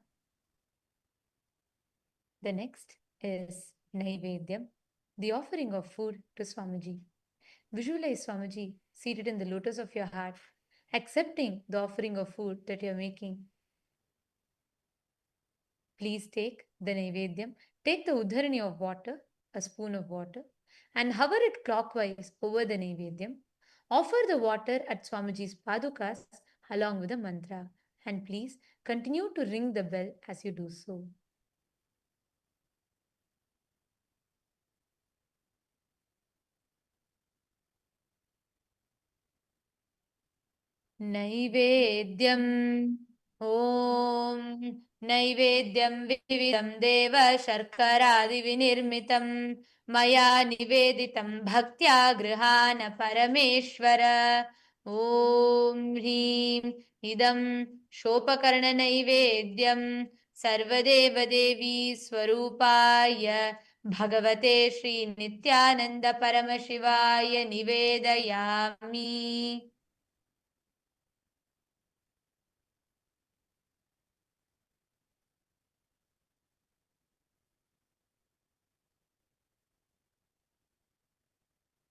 The next is Naivedyam, the offering of food to Swamiji. Visualize Swamiji seated in the lotus of your heart, accepting the offering of food that you are making. Please take the Naivedyam, take the Udharani of water, a spoon of water, and hover it clockwise over the Naivedyam. Offer the water at Swamiji's padukas along with the mantra, and please continue to ring the bell as you do so. Naivedyam ॐ नैवेद्यं विविधं देव शर्करादिविनिर्मितं मया निवेदितं भक्त्या गृहाण परमेश्वर ॐ ह्रीं इदं शोपकर्णनैवेद्यं सर्वदेवदेवी स्वरूपाय भगवते श्रीनित्यानन्द परमशिवाय निवेदयामि.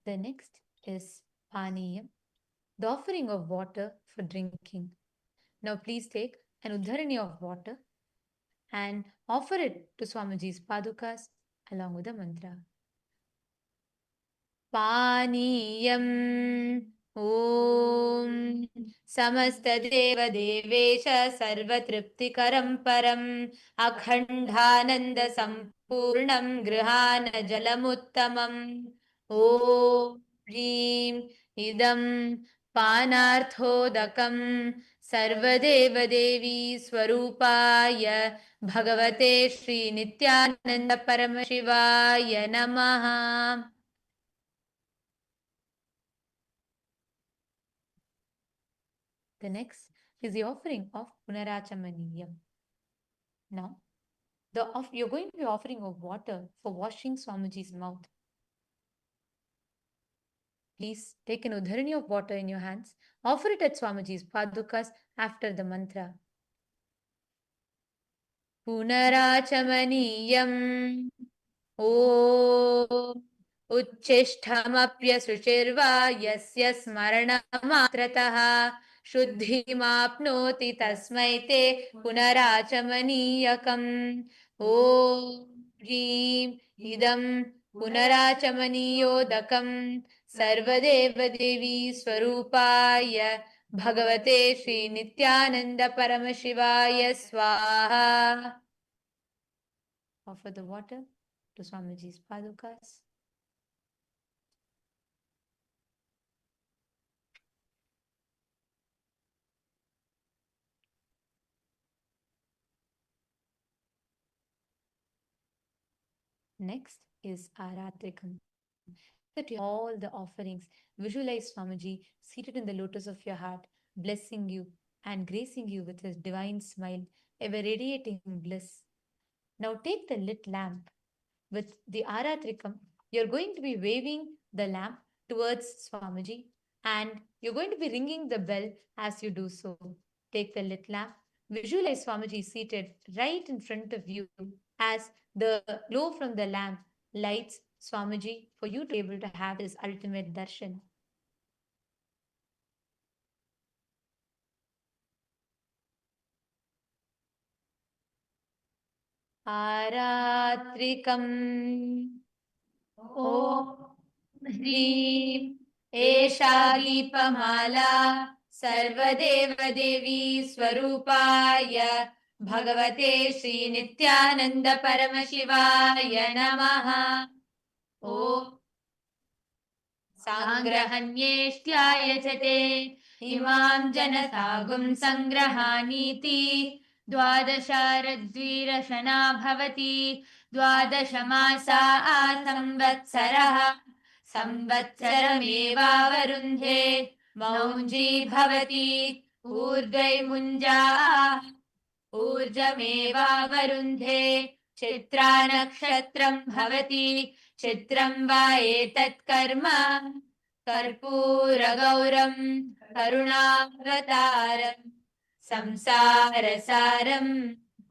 The next is Paniyam, the offering of water for drinking. Now please take an Udharani of water and offer it to Swamiji's padukas along with the mantra. Paniyam Om Samastadeva Sarvatriptikaram Param Akhandhananda Sampurnam Grihana Jalamuttamam Om Hrim Idam Panarthodakam Sarvadevadevi Swarupaya Bhagavate Shri Nityananda Paramashivaya Namaha. The next is the offering of Punarachamaniyam. Now, you're going to be offering of water for washing Swamiji's mouth. Please take an Udharani of water in your hands. Offer it at Swamiji's padukas after the mantra. Punarachamaniyam Om Uchchishtamapyasuchirva Yasya Smaranamatrataha Shuddhimaapnoti Tasmai Te Punarachamaniyakam Om Hrim Idam Punarachamaniyodakam Sarvadeva Devi Swarupaya Bhagavate Shri Nityananda Paramashivaya Swaha. Offer the water to Swamiji's padukas. Next is Aratrikam. That all the offerings, visualize Swamiji seated in the lotus of your heart, blessing you and gracing you with his divine smile, ever radiating bliss. Now take the lit lamp with the Aratrikam. You're going to be waving the lamp towards Swamiji and you're going to be ringing the bell as you do so. Take the lit lamp. Visualize Swamiji seated right in front of you as the glow from the lamp lights Swamiji for you to be able to have his ultimate darshan. आरात्रिकम् ॐ ह्रीं एषा दीपमाला सर्वदेवदेवी स्वरूपाय भगवते श्रीनित्यानन्द परमशिवाय नमः। ॐ साङ्ग्रहण्येष्ट्याय च ते इमां जनसागुं सङ्ग्रहानीति द्वादशारद्वीरशना भवति द्वादशमासा संवत्सरः संवत्सरमेवावरुन्धे मौञ्जी भवति ऊर्ध्वैमुञ्जा ऊर्जमेवावरुन्धे चित्रा नक्षत्रं भवति चित्रं वा एतत् कर्म कर्पूरगौरं करुणावतारम् संसारसारं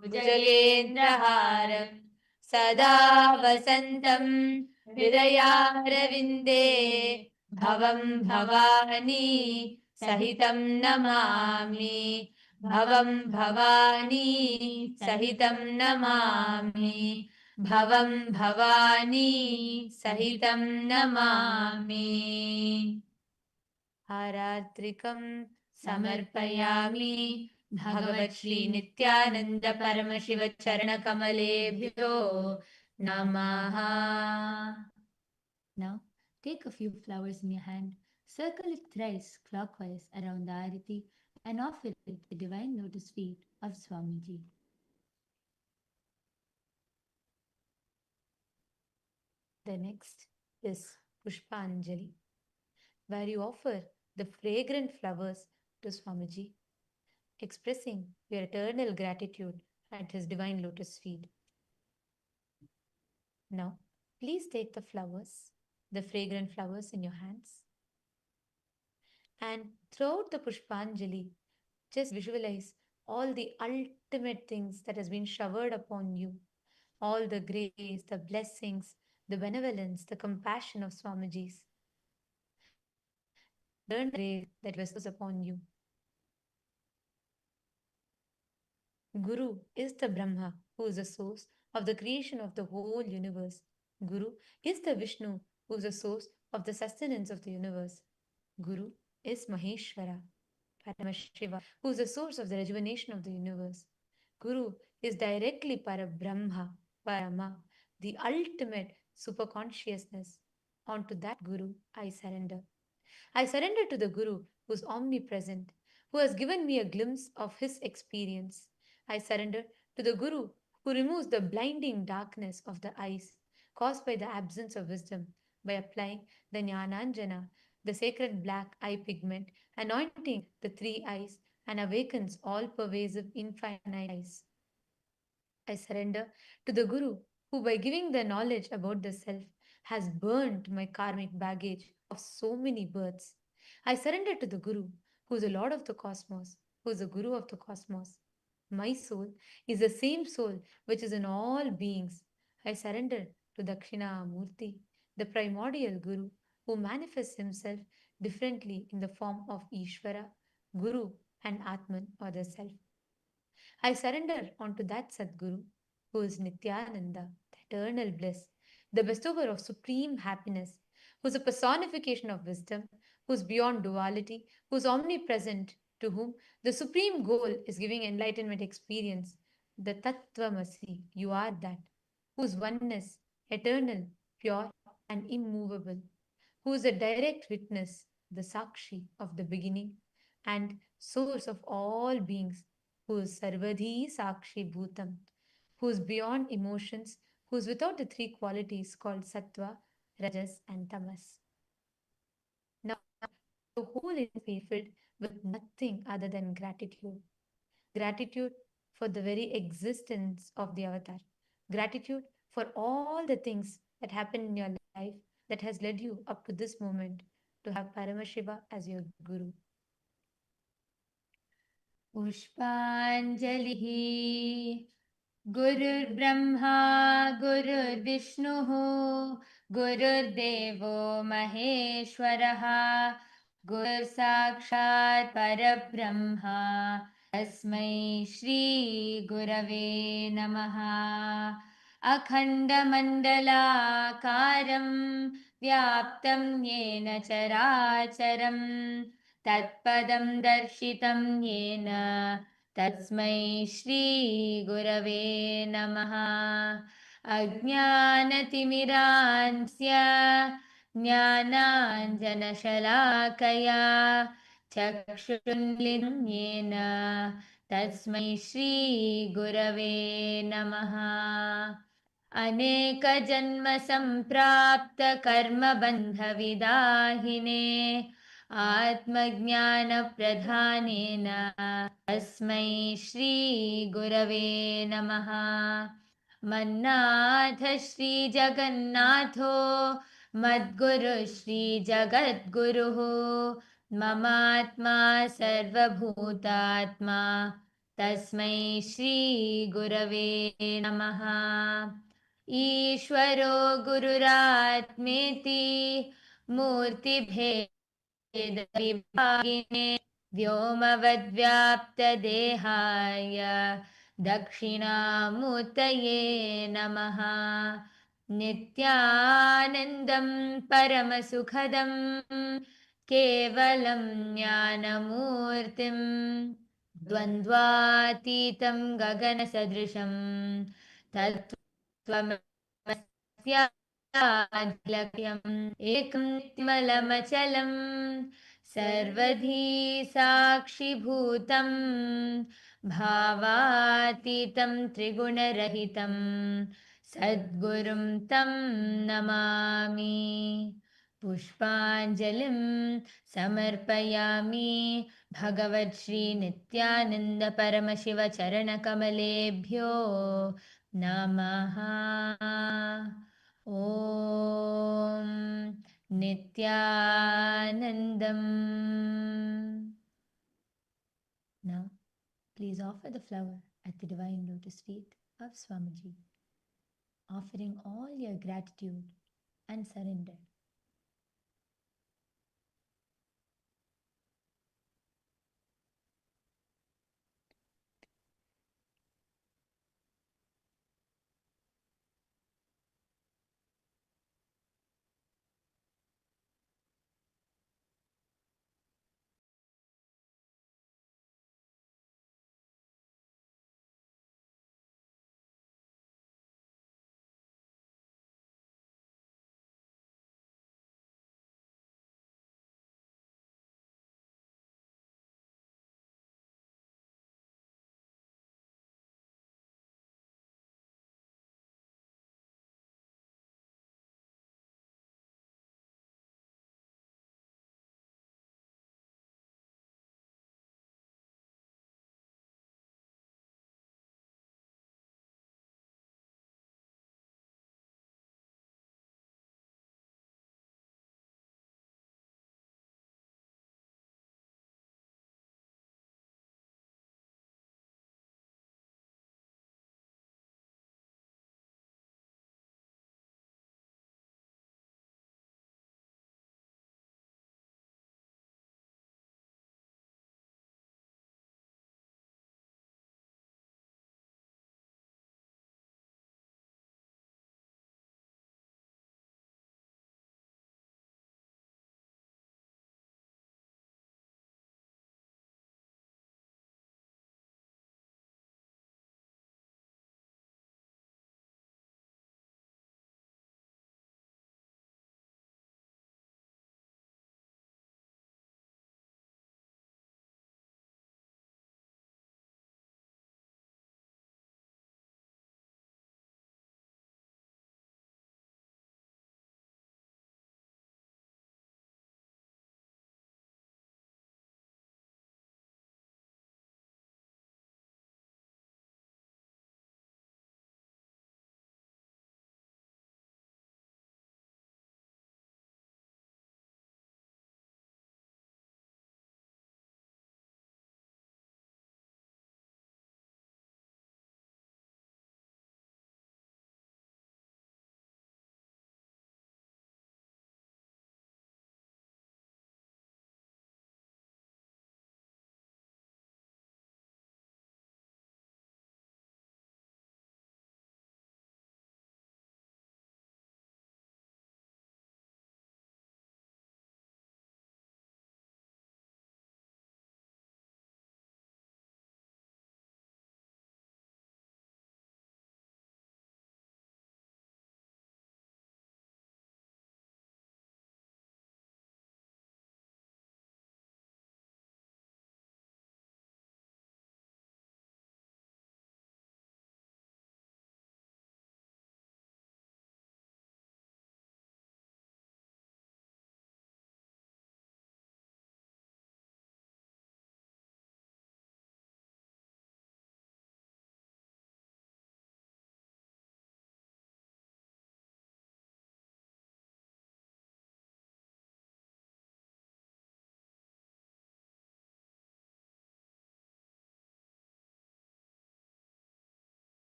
भुजगेन्द्रहारं सदा वसन्तं हृदयारविन्दे भवं भवानी सहितं नमामि भवं भवानी सहितं नमामि भवं भवानी सहितं नमामि। आरात्रिकं समर्पयामि भगवत् श्री नित्यानंद परमशिव चरणकमलेभ्यो नमः। Now take a few flowers in your hand, circle it thrice clockwise around the arati and offer it at the divine lotus feet of Swamiji. The next is Pushpanjali, where you offer the fragrant flowers to Swamiji, expressing your eternal gratitude at his divine lotus feet. Now, please take the flowers, the fragrant flowers in your hands, and throughout the Pushpanjali, just visualize all the ultimate things that has been showered upon you, all the grace, the blessings, the benevolence, the compassion of Swamiji's, learn the grace that bestows upon you. Guru is the Brahma who is the source of the creation of the whole universe. Guru is the Vishnu who is the source of the sustenance of the universe. Guru is Maheshwara, Paramashiva, who is the source of the rejuvenation of the universe. Guru is directly Parabrahma, Parama, the ultimate superconsciousness. Onto that Guru I surrender. I surrender to the Guru who is omnipresent, who has given me a glimpse of his experience. I surrender to the Guru who removes the blinding darkness of the eyes caused by the absence of wisdom by applying the Jnananjana, the sacred black eye pigment, anointing the three eyes and awakens all pervasive infinite eyes. I surrender to the Guru who, by giving the knowledge about the self, has burnt my karmic baggage of so many births. I surrender to the Guru who is the Lord of the cosmos, who is the Guru of the cosmos. My soul is the same soul which is in all beings. I surrender to Dakshinamurti, the primordial Guru who manifests himself differently in the form of Ishvara, Guru, and Atman or the Self. I surrender onto that Sadguru who is Nithyananda, the eternal bliss, the bestower of supreme happiness, who is a personification of wisdom, who is beyond duality, who is omnipresent, to whom the supreme goal is giving enlightenment experience, the Tattvamasi, you are that, whose oneness, eternal, pure, and immovable, who is a direct witness, the Sakshi of the beginning and source of all beings, who is Sarvadhi Sakshi Bhutam, who is beyond emotions, who is without the three qualities called Sattva, Rajas, and Tamas. Now, the whole is filled with nothing other than gratitude. Gratitude for the very existence of the avatar. Gratitude for all the things that happened in your life that has led you up to this moment to have Paramashiva as your guru. पुष्पाञ्जलिः गुरुर्ब्रह्मा गुरुर्विष्णुः गुरुर्देवो महेश्वरः गुरुर्साक्षात् परब्रह्मा तस्मै श्रीगुरवे नमः अखण्डमण्डलाकारं व्याप्तं येन चराचरं तत्पदं दर्शितं येन तस्मै श्रीगुरवे नमः अज्ञानतिमिरान्स्य ज्ञानाञ्जनशलाकया चक्षुन्मिलितं येन तस्मै श्रीगुरवे नमः अनेकजन्मसम्प्राप्तकर्मबन्धविदाहिने आत्मज्ञानप्रधानेन तस्मै श्रीगुरवे नमः मन्नाथ श्रीजगन्नाथो मद्गुरु श्रीजगद्गुरुः ममात्मा सर्वभूतात्मा तस्मै श्रीगुरवे नमः ईश्वरो गुरुरात्मेति मूर्तिभेदविभागिने व्योमवद्व्याप्तदेहाय दक्षिणामूर्तये नमः नित्यानन्दं परमसुखदं केवलं ज्ञानमूर्तिं द्वन्द्वातीतं गगनसदृशं तत्त्वमस्यादिलक्ष्यम् एकं नित्यमलमचलं सर्वधी साक्षिभूतं भावातीतं त्रिगुणरहितं सद्गुरुं तं नमामि पुष्पाञ्जलिं समर्पयामि भगवत् श्री नित्यानन्द परमशिव चरणकमलेभ्यो नमः ॐ नित्यानन्दम् Now, please offer the flower at the divine lotus feet of Swamiji, offering all your gratitude and surrender.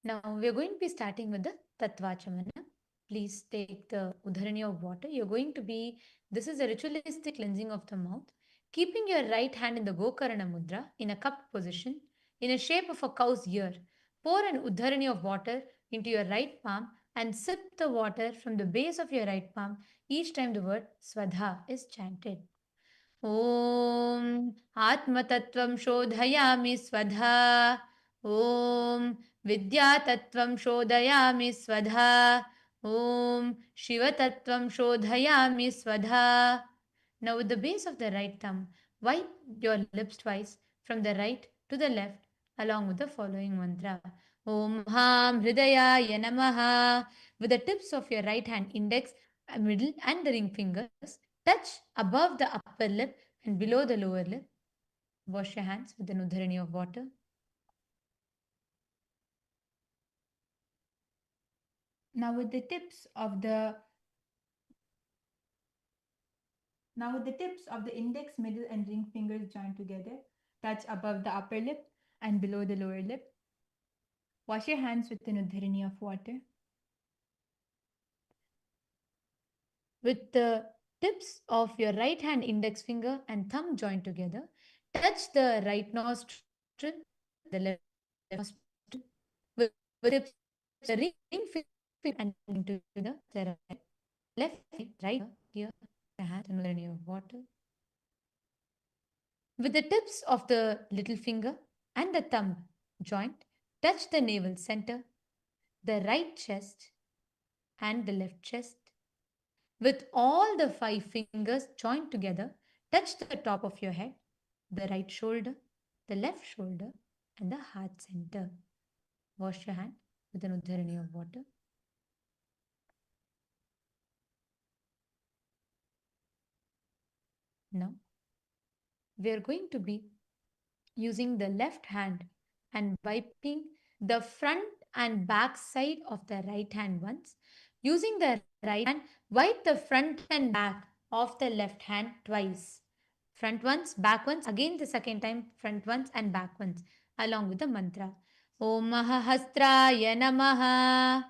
Now we are going to be starting with the Tattvachamana. Please take the Udharani of water. You're going to be, this is a ritualistic cleansing of the mouth. Keeping your right hand in the Gokarana Mudra in a cupped position in a shape of a cow's ear. Pour an Udharani of water into your right palm and sip the water from the base of your right palm each time the word Swadha is chanted. ॐ आत्मतत्त्वं शोधयामि स्वधा ॐ विद्यातत्त्वं शोधयामि स्वधा ॐ शिवतत्त्वं शोधयामि स्वधा. Now with the base of the right thumb, wipe your lips twice from the right to the left along with the following mantra. Om Ham Hridayaya Namaha. With the tips of your right hand index, middle and the ring fingers, touch above the upper lip and below the lower lip. Wash your hands with an udharani of water. Now with the tips of the index, middle, and ring fingers joined together, touch above the upper lip and below the lower lip. Wash your hands with an udharani of water. With the tips of your right hand index finger and thumb joined together, touch the right nostril, the left nostril. With the tips of the ring finger and together, the left, right, here, the hand and udharani of water. With the tips of the little finger and the thumb joint, touch the navel center, the right chest, and the left chest. With all the 5 fingers joined together, touch the top of your head, the right shoulder, the left shoulder, and the heart center. Wash your hand with an udharani of water. Now, we are going to be using the left hand and wiping the front and back side of the right hand once. Using the right hand, wipe the front and back of the left hand twice. Front once, back once, again the second time, front once and back once, along with the mantra. Om Mahahastraya Namaha.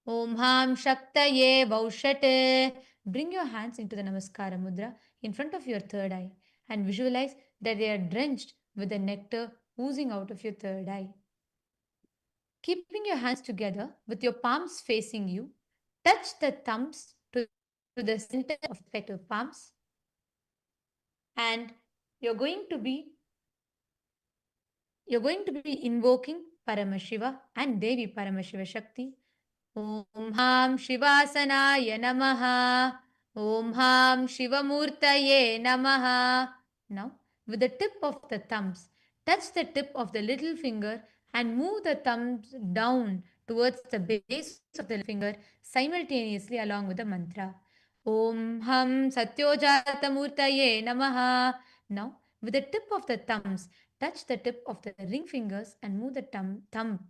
Om Ham Shaktaye Vaushate. Bring your hands into the Namaskara Mudra in front of your third eye and visualize that they are drenched with the nectar oozing out of your third eye. Keeping your hands together with your palms facing you, touch the thumbs to the center of respective palms, and you're going to be invoking Paramashiva and Devi Paramashiva Shakti. Om Ham Shivasanaye Namaha. Om Ham Shivamurtaye Namaha. Now, with the tip of the thumbs, touch the tip of the little finger and move the thumbs down towards the base of the finger simultaneously along with the mantra. Om Ham Satyojatamurtaye Namaha. Now, with the tip of the thumbs, touch the tip of the ring fingers and move the thumb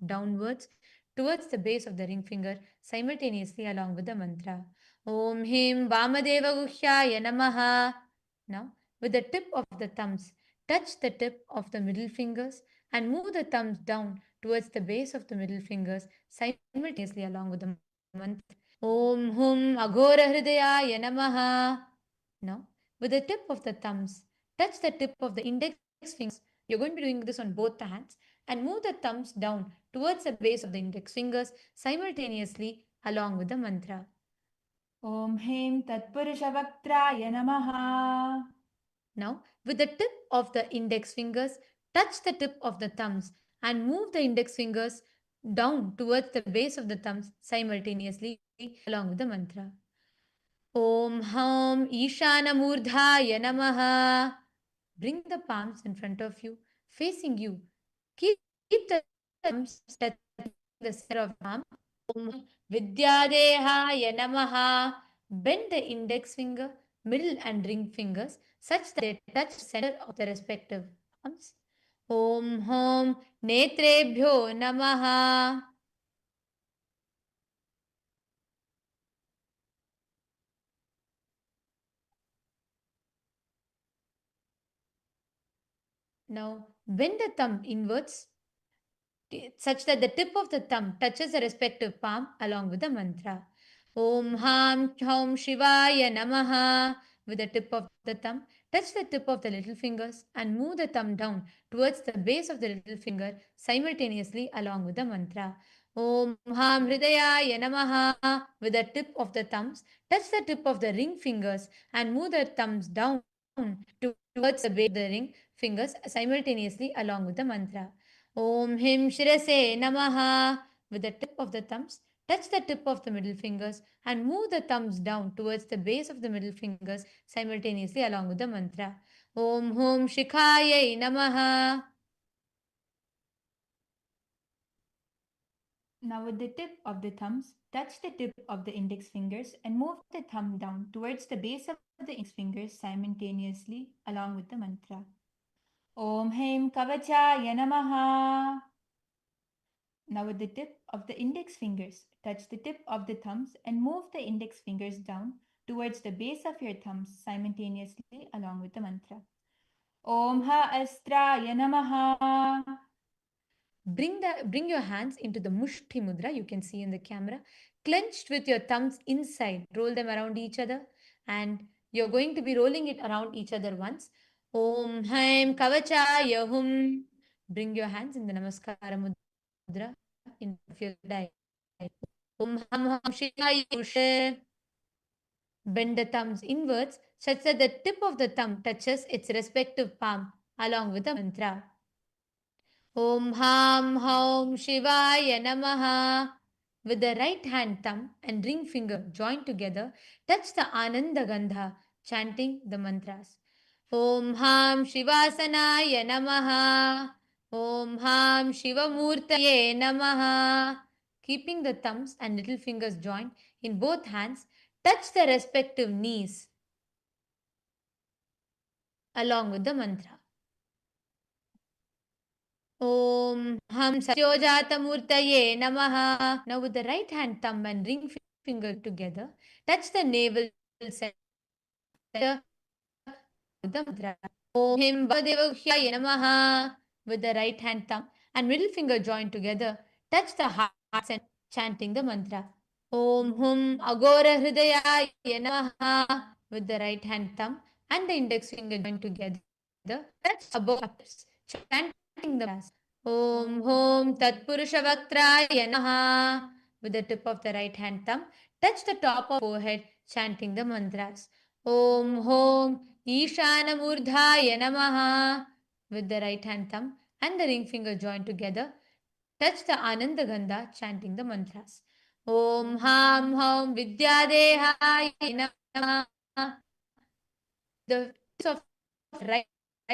downwards towards the base of the ring finger simultaneously along with the mantra. Om Him Vamadeva Guhyaya Namaha. Now, with the tip of the thumbs, touch the tip of the middle fingers and move the thumbs down towards the base of the middle fingers simultaneously along with the mantra. Om Hum Aghora Hridayaya Namaha. Now, with the tip of the thumbs, touch the tip of the index fingers. You're going to be doing this on both the hands and move the thumbs down towards the base of the index fingers simultaneously along with the mantra. Om Hem Tat Purushavaktraya Namaha. Now, with the tip of the index fingers, touch the tip of the thumbs and move the index fingers down towards the base of the thumbs simultaneously along with the mantra. Om Hum Ishana Murdhaya Namaha. Bring the palms in front of you, facing you. Keep the thumbs touching the center of the palm. Om Vidyadehaya Namaha. Bend the index finger, middle and ring fingers such that they touch the center of the respective palms. Om Hom Netrebhyo Namaha. Now bend the thumb inwards such that the tip of the thumb touches the respective palm along with the mantra. Om Ham Hom Shivaya Namaha. With the tip of the thumb, touch the tip of the little fingers and move the thumb down towards the base of the little finger simultaneously along with the mantra. Om Ham Hridayaya Namaha. With the tip of the thumbs, touch the tip of the ring fingers and move the thumbs down towards the base of the ring fingers simultaneously along with the mantra. Om Him Shirase Namaha. With the tip of the thumbs, touch the tip of the middle fingers and move the thumbs down towards the base of the middle fingers simultaneously along with the mantra. Om Hum Shikhaya Namaha. Now, with the tip of the thumbs, touch the tip of the index fingers and move the thumb down towards the base of the index fingers simultaneously along with the mantra. Om Haim Kavachaya Namaha. Now, with the tip of the index fingers, touch the tip of the thumbs and move the index fingers down towards the base of your thumbs simultaneously along with the mantra. Om Ha Astraya Namaha. Bring your hands into the Mushti Mudra you can see in the camera, clenched with your thumbs inside. Roll them around each other, and you're going to be rolling it around each other once. Om Haim Kavachaya Hum. Bring your hands in the Namaskara Mudra in front of your right. Om Ham Ham Shivaya Ushe. Bend the thumbs inwards such that the tip of the thumb touches its respective palm along with the mantra. Om Ham Haum Shivaya Namaha. With the right hand thumb and ring finger joined together, touch the Ananda Gandha, chanting the mantras. Om Ham Shivasanaya Namaha. Om Ham Shivamurtaye Namaha. Keeping the thumbs and little fingers joined in both hands, touch the respective knees along with the mantra. Om Ham Satyojata Murtaye Namaha. Now with the right hand thumb and ring finger together, touch the navel center with the mantra. Om Him Vadevahyaya Namaha. With the right hand thumb and middle finger joined together, touch the heart center, chanting the mantra. Om Hum Agora Hridayaya Namaha. With the right hand thumb and the index finger joined together, touch above chapters, chanting the mantras. Om Hom Tat Purusha Vaktraya Namaha. With the tip of the right hand thumb, touch the top of forehead, chanting the mantras. Om Hom Ishana Murdhaya Namaha. With the right hand thumb and the ring finger joined together, touch the Ananda Gandha, chanting the mantras. Om Ham Hom Vidyadehaya Namaha. The of right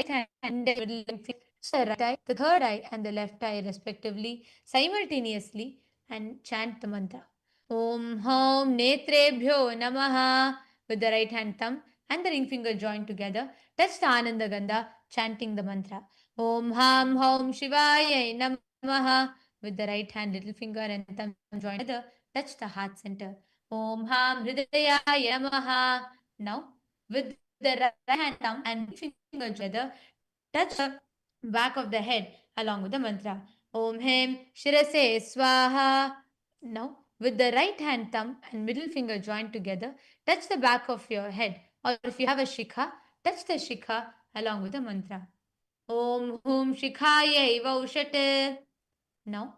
hand and the middle finger, the right eye, the third eye, and the left eye, respectively, simultaneously, and chant the mantra. Om Hom Netrebhyo Namaha. With the right hand thumb and the ring finger joined together, touch the Ananda Gandha, chanting the mantra. Om Ham Hom Shivaya Namaha. With the right hand, little finger, and thumb joined together, touch the heart center. Om Ham Hridayaya Namaha. Now, with the right hand thumb and finger together, touch the back of the head along with the mantra. Om Hem Shirase Swaha. Now, with the right hand thumb and middle finger joined together, touch the back of your head. Or if you have a shikha, touch the shikha along with the mantra. Om Hum Shikhaya Vaushate. Now,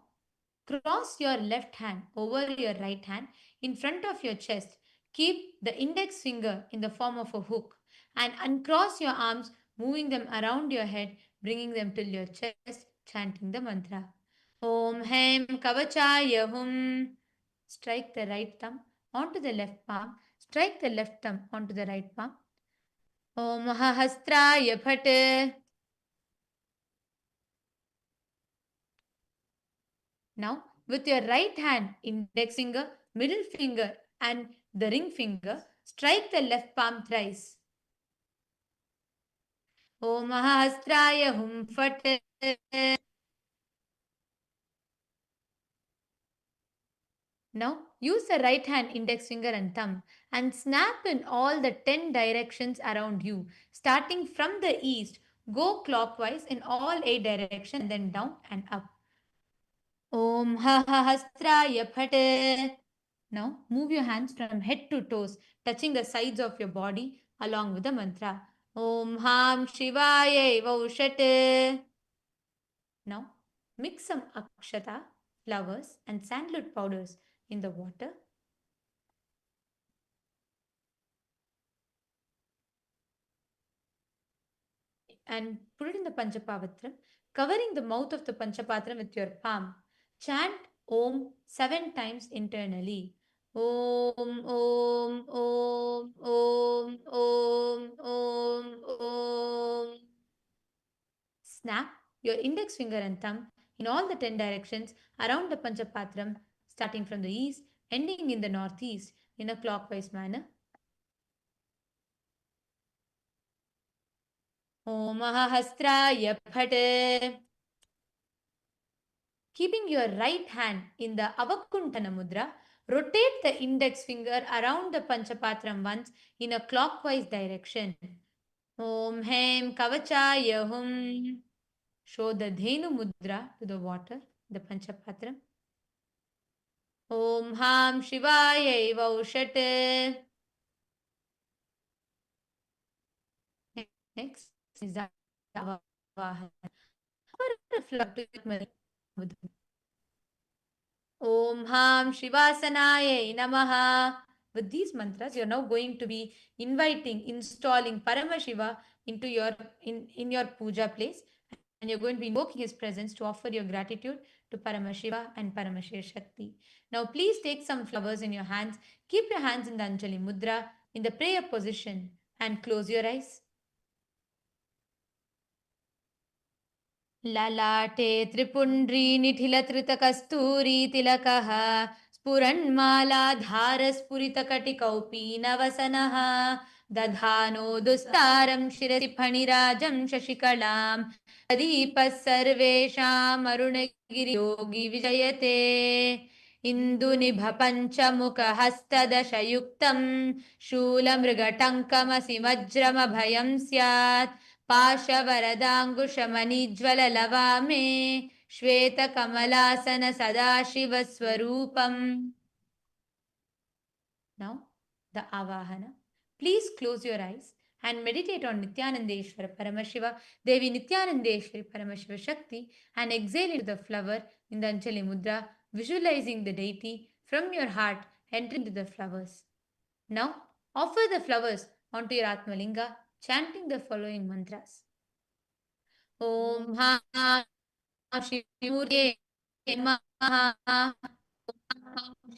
cross your left hand over your right hand in front of your chest. Keep the index finger in the form of a hook and uncross your arms, moving them around your head, bringing them till your chest, chanting the mantra. Om Hem Kavachaya Hum. Strike the right thumb onto the left palm. Strike the left thumb onto the right palm. Om Mahahastraya Phate. Now, with your right hand, index finger, middle finger, and the ring finger, strike the left palm thrice. Om Mahastraya Hum Fat. Now, use the right hand, index finger, and thumb and snap in all the 10 directions around you. Starting from the east, go clockwise in all 8 directions and then down and up. Om ha ha hastraya phate. Now move your hands from head to toes, touching the sides of your body along with the mantra. Om ham shivaya vaushate. Now mix some akshata, flowers and sandalwood powders in the water and put it in the Panchapavitram, covering the mouth of the Panchapatram with your palm. Chant Om 7 times internally. Om, Om, Om, Om, Om, Om, Om. Snap your index finger and thumb in all the 10 directions around the Panchapatram, starting from the east, ending in the northeast in a clockwise manner. Om Hastraya Phate. Keeping your right hand in the Avakuntana Mudra, rotate the index finger around the Panchapatram once in a clockwise direction. Om Hem Kavachaya Hum. Show the Dhenu Mudra to the water, the Panchapatram. Om Ham Shivaya Vaushate. Next is the Avahana. Om Ham Shivasanaye Namaha. With these mantras, you're now going to be installing Paramashiva into in your puja place, and you're going to be invoking his presence to offer your gratitude to Paramashiva and Paramashiva Shakti. Now, please take some flowers in your hands. Keep your hands in the Anjali Mudra in the prayer position and close your eyes. ललाटे त्रिपुण्ड्री निठिलत्रितकस्तूरी तिलकः स्फुरन्मालाधारस्फुरितकटिकौपीनवसनः दधानो दुस्तारं शिरसि फणिराजं शशिकलां प्रदीपः सर्वेषाम् अरुणगिरियोगी विजयते इन्दुनिभपञ्चमुखहस्तदशयुक्तं शूलमृगटङ्कमसिमज्रमभयं स्यात् पाशवरदाङ्कुशमणिज्वललवामे श्वेतकमलासन सदाशिवस्वरूपम्. Now, the Avahana. Please close your eyes and meditate on Nithyanandeshwara Paramashiva, Devi Nithyanandeshwari Paramashiva Shakti, and exhale into the flower in the Anjali Mudra, visualizing the deity from your heart entering into the flowers. Now, offer the flowers onto your Atmalinga, chanting the following mantras. Om Ha Shivurye Namaha.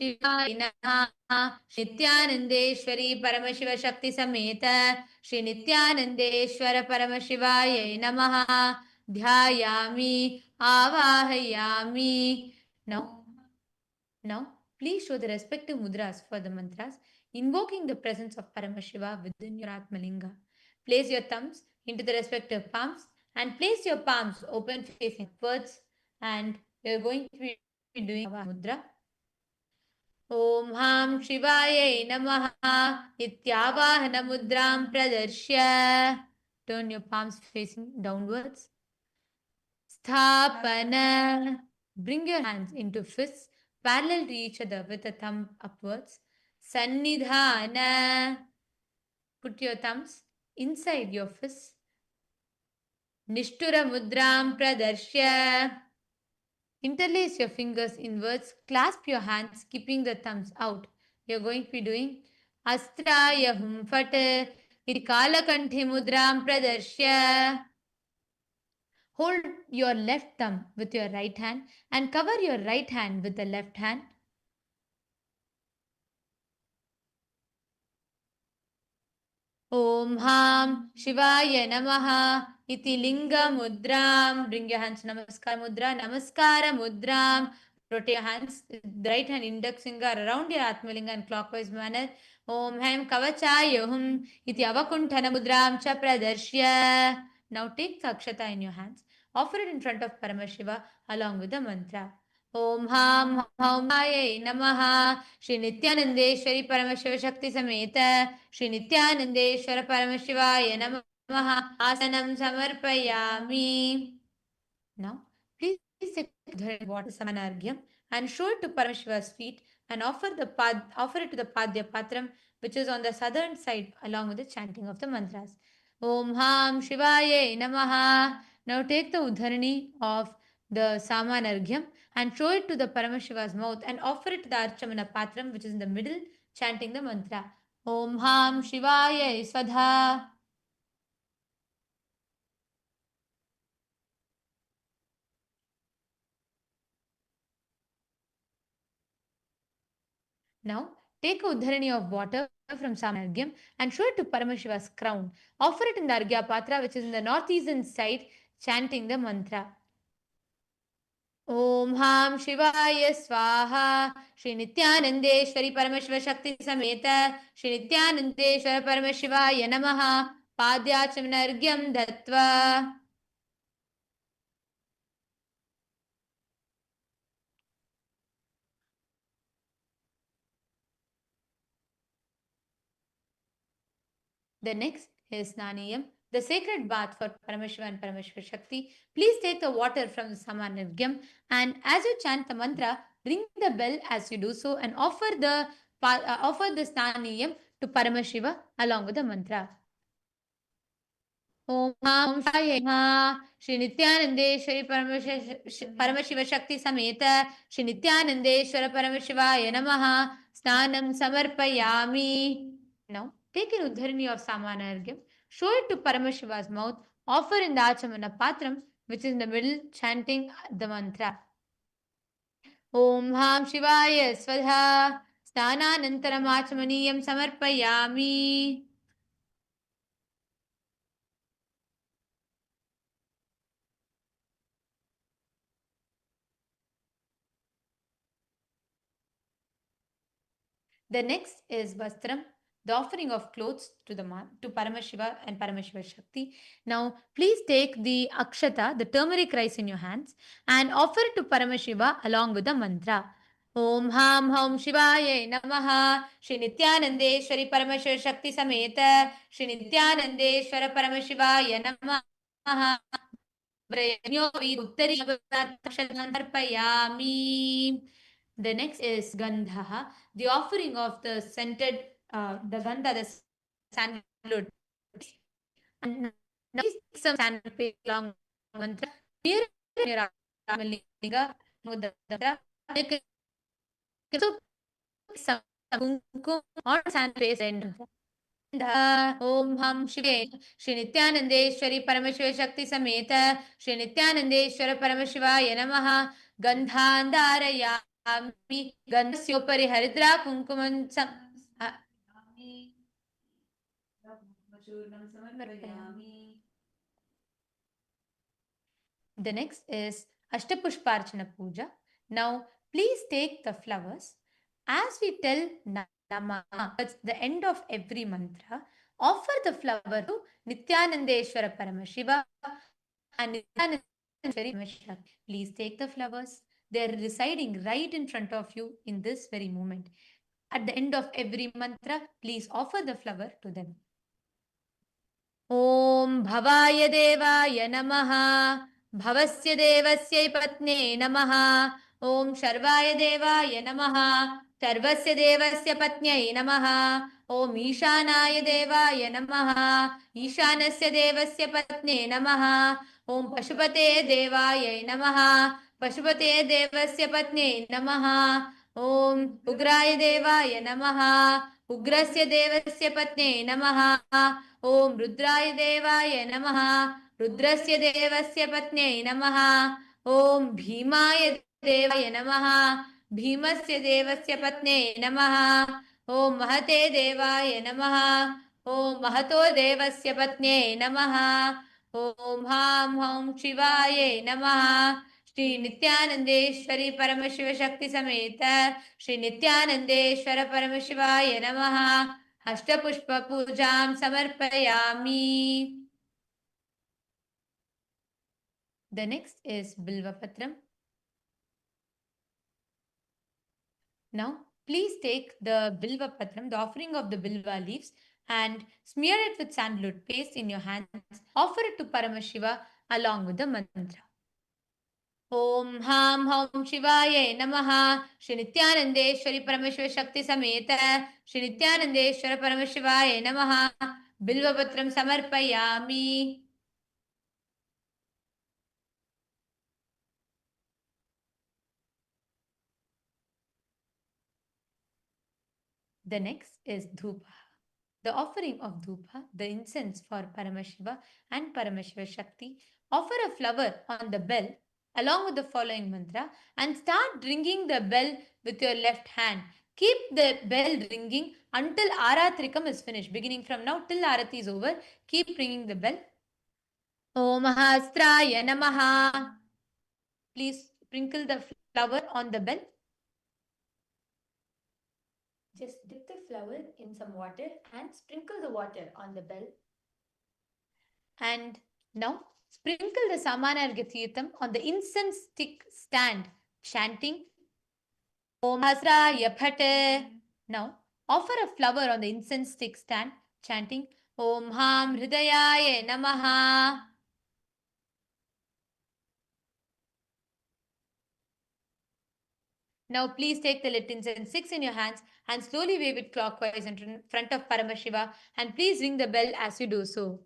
शिवाय नमः. नित्यानंदेश्वरी परमशिव शक्ति समेत श्री नित्यानंदेश्वर परमशिवाय नमः. ध्यायामि आवाहयामि. Now, please show the respective mudras for the mantras, invoking the presence of Paramashiva within your Atmalinga. Place your thumbs into the respective palms and place your palms open facing upwards, and you're going to be doing mudra. Om Ham Shivaya Namaha. Ityavahana Mudram Pradarshya. Turn your palms facing downwards. Sthapana. Bring your hands into fists parallel to each other with a thumb upwards. Sannidhana. Put your thumbs inside your fists. Nishtura Mudram Pradarshya. Interlace your fingers inwards, clasp your hands, keeping the thumbs out. You're going to be doing Astraya Hum Fat Kalakanthi Mudram Pradarshya. Hold your left thumb with your right hand and cover your right hand with the left hand. Om Ham Shivaya Namaha. Iti Linga Mudram. Bring your hands Namaskara Mudra. Namaskara Mudram. Rotate your hands, the right hand index finger around your Atmalinga in clockwise manner. Om Hem Kavachaya Hum. Iti Avakuntana Mudram Cha Pradarshya. Now take the Akshata in your hands. Offer it in front of Paramashiva along with the mantra. Om Ham Haumaya Namaha. Shri Nithyanandeshwari Paramashiva Shakti Sameta Shri Nithyanandeshwara Paramashivaya Namaha. Asanam Samarpayami. Now, please take water samanargyam and show it to Paramashiva's feet and offer it to the Padya Patram, which is on the southern side, along with the chanting of the mantras. Om Ham Shivaya Namaha. Now take the Udharani of the Samanargyam and show it to the Paramashiva's mouth and offer it to the Archamana Patram, which is in the middle, chanting the mantra. Om Ham Shivaya Swadha. Now, take a udharani of water from Samanargyam and show it to Paramashiva's crown. Offer it in the Argya Patra, which is in the northeastern side, chanting the mantra. Om Ham Shivaya Swaha. Shri Nithyanandeshwari Paramashiva Shakti Sameta. Shri Nithyanandeshwara Paramashivaya Namaha. Padyachamanargyam Dattva. The next is Naniyam, the sacred bath for Paramashiva and Paramashiva Shakti. Please take the water from the Samanargyam and as you chant the mantra, ring the bell as you do so and offer the Naniyam to Paramashiva along with the mantra. Om Shaya Shri Nithyanandeshwari Paramashiva Shakti Sameta Shri Nithyanandeshwara Paramashivaya Namaha Snanam Samarpayami. Now, take an Udharani of Samanargyam, show it to Paramashiva's mouth, offer in the Achamana Patram, which is in the middle, chanting the mantra. Om Ham Shivaya Swadha Sthananantaram Achamaniyam Samarpayami. The next is Vastram, the offering of clothes to Paramashiva and Paramashiva Shakti. Now, please take the Akshata, the turmeric rice in your hands, and offer it to Paramashiva along with the mantra. Om Ham Ham Shivaya Namaha Shri Nithyanandeshwari Paramashiva Shakti Sameta Shri Nithyanandeshwara Paramashivaya Namaha The next is Gandha, the offering of the scented, the Gandha, the sandalwood. And now some sandalwood paste along mantra. Near Ramalinga, the so some kumkum or sand paste and Om Ham Shive Shri Nithyanandeshwari Paramashiva Shakti Sameta Shri Nithyanandeshwara Paramashivaya Namaha Gandhandarayami Gandhasyopari Haridra Kunkuman The next is Ashtapushparchana Puja. Now, please take the flowers. As we tell Nama, at the end of every mantra, offer the flower to Nithyanandeshwara Paramashiva and Nithyanandeshwari Paramashiva. Please take the flowers. They are residing right in front of you in this very moment. At the end of every mantra, please offer the flower to them. Om Bhavaya Devaya Namaha Bhavasya Devasya Patne Namaha Om Sharvaya Devaya Namaha Sarvasya Devasya Patnyai Namaha Om Ishanaya Devaya Namaha Ishanasya Devasya Patne Namaha Om Pashupate Devaya Namaha Pashupate Devasya Patne Namaha Om Ugraya Devaya Namaha Ugrasya Devasya Patne Namaha Om Rudraya Devaya Namaha Rudrasya Devasya Patne Namaha Om Bhimaya Devaya Namaha Bhimasya Devasya Patne Namaha Om Mahate Devaya Namaha Om Mahato Devasya Patne Namaha Om Ham Ham Shivaya Namaha Shri Nithyanandeshwari Paramashiva Shakti Sameta Shri Nithyanandeshwara Paramashivaya Namaha Ashtapushpa Pujam Samarpayami. The next is Bilva Patram. Now, please take the Bilva Patram, the offering of the Bilva leaves, and smear it with sandalwood paste in your hands. Offer it to Paramashiva along with the mantra. Om Ham Hom Shivaya Namaha. Shri Nithyanandeshwari Paramashiva Shakti Sameta Shri Nithyanandeshwara Paramashivaya Namaha. Bilvapatram Samarpayami. The next is Dhupa. The offering of Dhupa, the incense for Paramashiva and Paramashiva Shakti. Offer a flower on the bell along with the following mantra and start ringing the bell with your left hand. Keep the bell ringing until Aratrikam is finished. Beginning from now till Arati is over, keep ringing the bell. Om Hastraya Namaha. Please sprinkle the flower on the bell. Just dip the flower in some water and sprinkle the water on the bell. And now sprinkle the Samanargya Tirtham on the incense stick stand, chanting Om Hasraya Phate. Now offer a flower on the incense stick stand, chanting Om Ham Hridayaya Namaha. Now please take the lit incense sticks in your hands and slowly wave it clockwise in front of Paramashiva, and please ring the bell as you do so.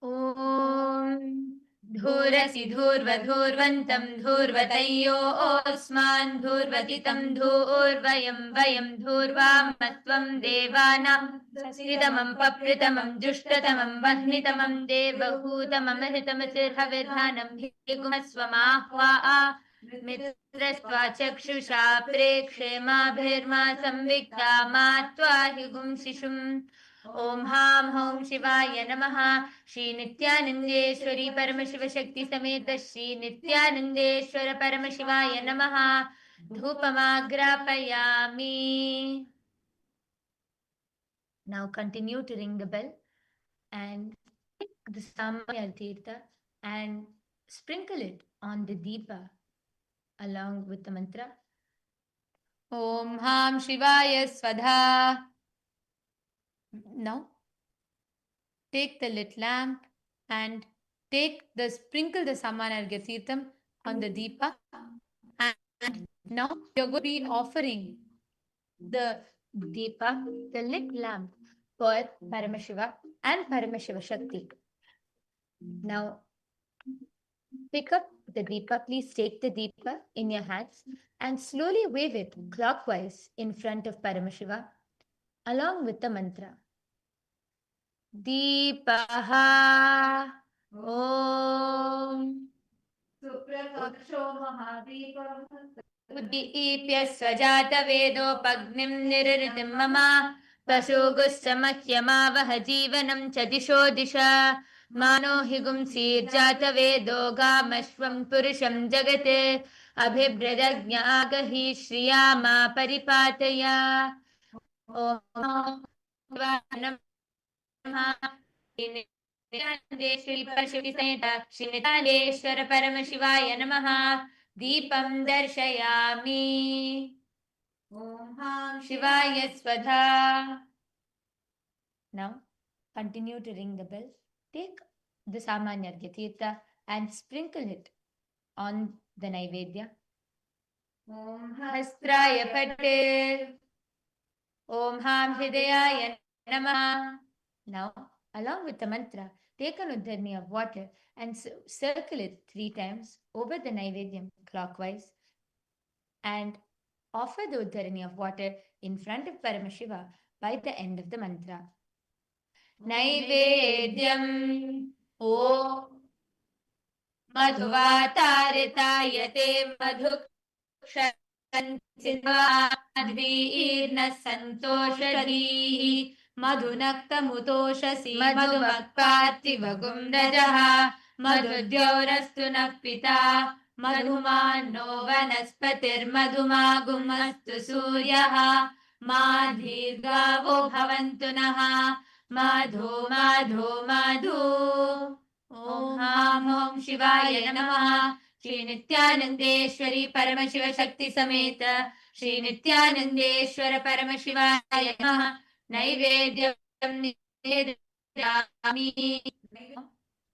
Om Dhurasi Dhurvadhurvantam Dhurvatayyo Osman Dhurvatitam Dhurvayam Vayam Dhurvamatvam Devanam Sridamam Papritamam Jushtatamam Vahnitamam Devahutamam Hitamatirhavidhanam Higumasvamahva Mitrasva Chakshusha Prekshema Bhirma Samvikta Matva Higum Shishum. Om Ham Hom Shivaya Namaha. Shri Nithyanandeshwari Paramashiva Shakti Sameta Shri Nithyanandeshwara Paramashivaya Namaha. Dhupamagrapayami. Now continue to ring the bell and take the Samanya Tirtha and sprinkle it on the Deepa along with the mantra Om Ham Shivaya Svadha. Now take the lit lamp and sprinkle the Samanargya Tirtham on the Deepa. And now you're going to be offering the Deepa, the lit lamp, for Paramashiva and Paramashiva Shakti. Now pick up the Deepa. Please take the Deepa in your hands and slowly wave it clockwise in front of Paramashiva along with the mantra. Deepaha Om Suprakaksho Mahadipam Udipya Svajata Vedopagnim Nirritim Mama Tasugusamahyamavaha Jivanam Chadisho Disha Mano Higum Sirjata Vedogam Purusham Jagate Abhibradagnya Agahi Shriyama Paripataya Om Vanam Nithyanandeshwara Paramashivaya Namaha. Deepam Darshayami. Om Ham Shivaya Svadha. Now continue to ring the bell. Take the Samanyargya Tirtha and sprinkle it on the Naivedya. Om Hastraya Pate. Om Ham Hridayaya Namaha. Now, along with the mantra, take an udharni of water and circle it 3 times over the Naivedyam clockwise and offer the udharni of water in front of Paramashiva by the end of the mantra. Naivedyam O Madhuvatarithayate Madhukshansidvadvirna Santosharihi Madhunaktamutoshasi Madhumakpartivagum Rajaha Madhudyaurastu Nakpita Madhumano Vanaspatir Madhumagumastu Suryaha Madhirgavo Bhavantu Naha Madhu Madhu Madhu. Om Ham Om Shivaya Namaha. Shri Nithyanandeshwari Paramashiva Shakti Sameta Shri Nithyanandeshwara Paramashivaya Namaha. Naivedyam Nidami.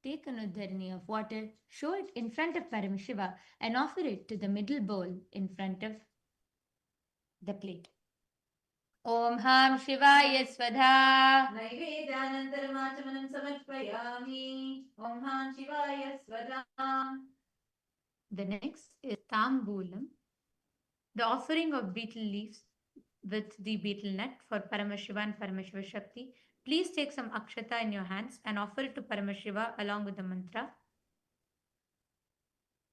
Take an udharani of water, show it in front of Paramashiva, and offer it to the middle bowl in front of the plate. Om Ham Shivaya Swadha. Naivedyanantaramachamanan samarpayami. Om Ham Shivaya Swadha. The next is Tambulam, the offering of betel leaves with the betel nut for Paramashiva and Paramashiva Shakti. Please take some akshata in your hands and offer it to Paramashiva along with the mantra.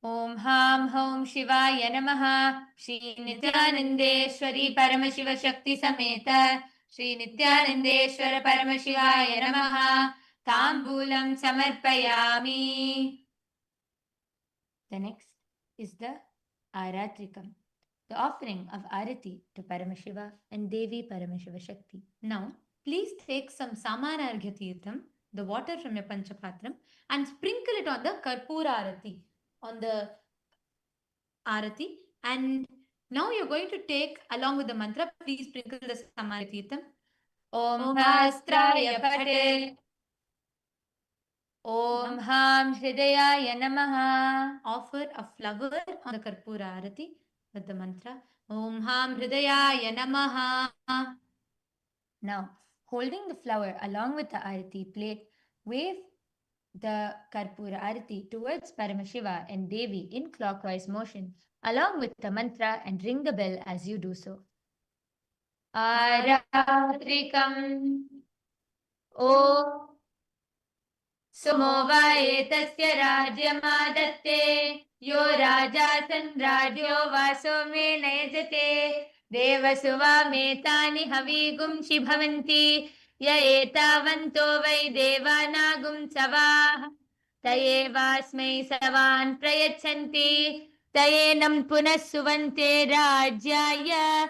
Om Ham Hom Shivaya Namaha. Shri Nithyanandeshwari Paramashiva Shakti Sameta Shri Nithyanandeshwara Paramashivaya Namaha. Tambulam Samarpayami. The next is the Aratrikam, the offering of Arati to Paramashiva and Devi Paramashiva Shakti. Now, please take some Samanargya Tirtham, the water from your Panchapatram, and sprinkle it on the Karpura Arati, on the Arati. And now you're going to take, along with the mantra, please sprinkle the Samanargya Tirtham. Om Hastraya Pate. Om Ham Hridayaya Namaha. Offer a flower on the Karpura Arati with the mantra Om Ham Hridayaya Namaha. Now, holding the flower along with the Arati plate, wave the Karpura Arati towards Paramashiva and Devi in clockwise motion, along with the mantra, and ring the bell as you do so. Aratrikam. Om Sumo va etasya rajyamadatte yo rajasan rajyo vaso me nayajate devasuva metani havigumshi bhavanti ya etavanto vai devanagum savaha tayevasmai savan prayachanti tayenam punas suvante rajyaya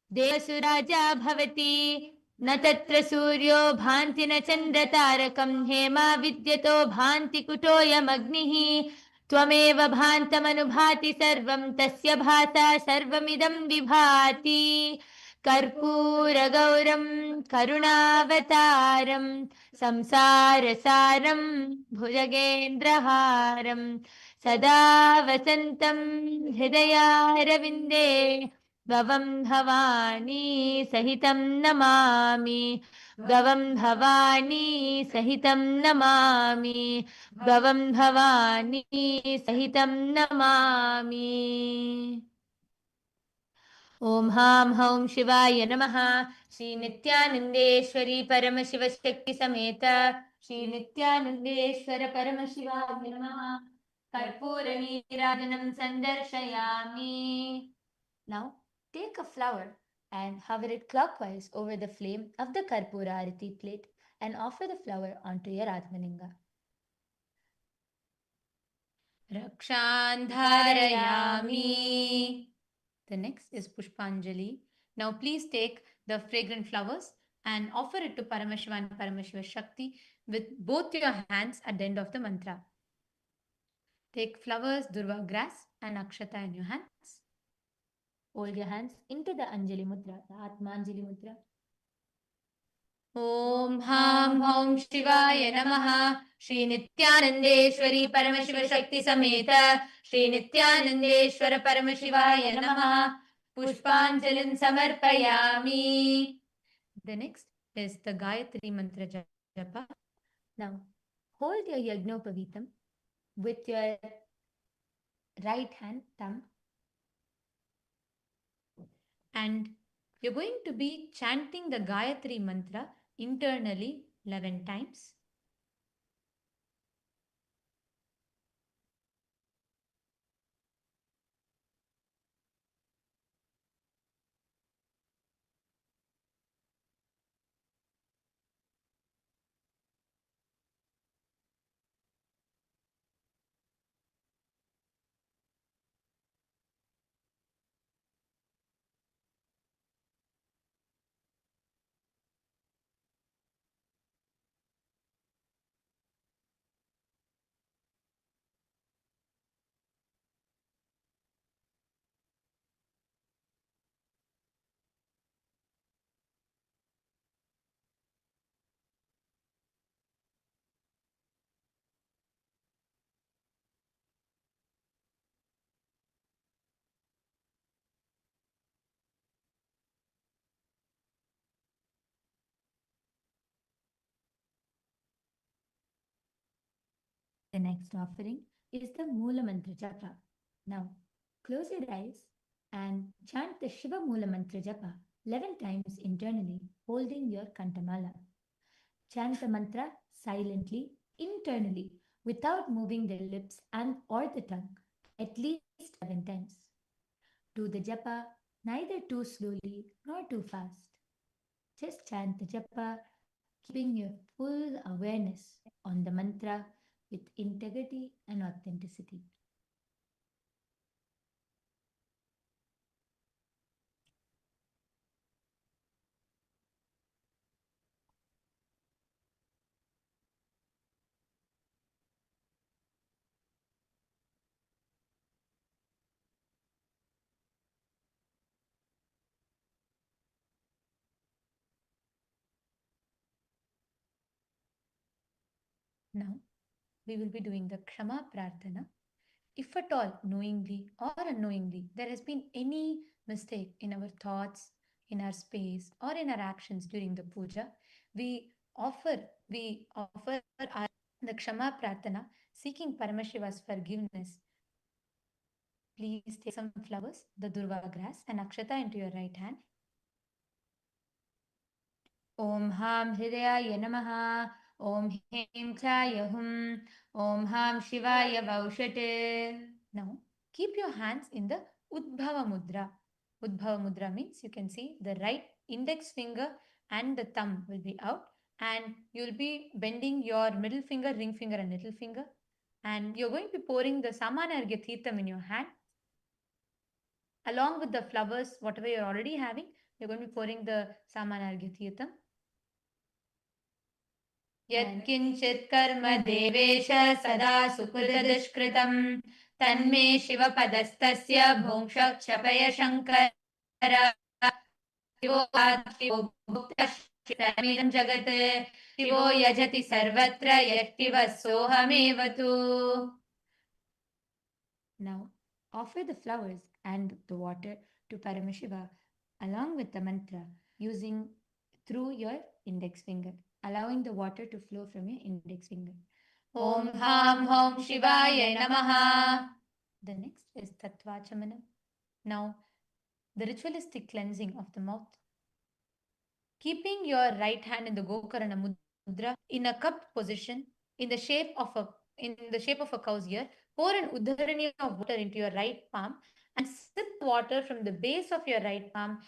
devasuraja bhavati न तत्र सूर्यो भान्ति न चन्द्रतारकं हेमा विद्यतो भान्ति कुतोऽयमग्निः त्वमेव भान्तमनुभाति सर्वं तस्य भासा सर्वमिदं विभाति कर्पूरगौरं करुणावतारं संसारसारं भुजगेन्द्रहारं सदा वसन्तं हृदयारविन्दे गवं भवानी सहितं नमामि गवं भवानी सहितं नमामि गवं भवानी सहितं नमामि ओम हां हौं शिवाय नमः श्री नित्यानंदेश्वरी परमशिव शक्ति समेत श्री नित्यानंदेश्वर परमशिवाय नमः कर्पूर नीराजनं संदर्शयामि. Now, take a flower and hover it clockwise over the flame of the Karpura Arati plate and offer the flower onto your Atmalinga. Rakshan dharayami. The next is Pushpanjali. Now, please take the fragrant flowers and offer it to Paramashiva and Paramashiva Shakti with both your hands at the end of the mantra. Take flowers, durva grass, and akshata in your hands. Hold your hands into the Anjali Mudra, the Atmanjali Mudra. Om Ham Hom Shivaya Namaha. Shri Nithyanandeshwari Paramashiva Shakti Sameta Shri Nithyanandeshwara Paramashivaya Namaha. Pushpanjalim Samarpayami. The next is the Gayatri Mantra Japa. Now, hold your Yajnopavitam with your right hand thumb, and you're going to be chanting the Gayatri Mantra internally 11 times. The next offering is the Mula Mantra Japa. Now, close your eyes and chant the Shiva Mula Mantra Japa 11 times internally, holding your Kantamala. Chant the mantra silently, internally, without moving the lips and or the tongue, at least 11 times. Do the japa neither too slowly nor too fast. Just chant the japa, keeping your full awareness on the mantra with integrity and authenticity. Now, we will be doing the Kshama Prarthana. If at all, knowingly or unknowingly, there has been any mistake in our thoughts, in our space, or in our actions during the puja, we offer our the Kshama Prarthana, seeking Paramashiva's forgiveness. Please take some flowers, the Durva grass, and Akshata into your right hand. Om Ham Hridayaya Namaha. Om Hem Chaya Hum. Om Ham Shivaya Vaushate. Now, keep your hands in the Udbhava Mudra. Udbhava Mudra means you can see the right index finger and the thumb will be out, and you'll be bending your middle finger, ring finger, and little finger. And you're going to be pouring the Samanargya Tirtham in your hand along with the flowers, whatever you're already having. You're going to be pouring the Samanargya Tirtham. यत्किञ्चित् कर्म देवेश सदा सुकृतदुष्कृतं तन्मे शिवपदस्तस्य भुङ्क्षः क्षपय शङ्कर शिवोऽमिदं जगत् शिवो यजति सर्वत्र यत्किवः सोऽहमेव तु. Now, offer the flowers and the water to Paramashiva along with the mantra using through your index finger, allowing the water to flow from your index finger. Om Ham Hom Shivaya Namaha. The next is Tatvachamanam. Now, the ritualistic cleansing of the mouth. Keeping your right hand in the Gokarana Mudra in a cupped position in the shape of a cow's ear, pour an udharani of water into your right palm and sip water from the base of your right palm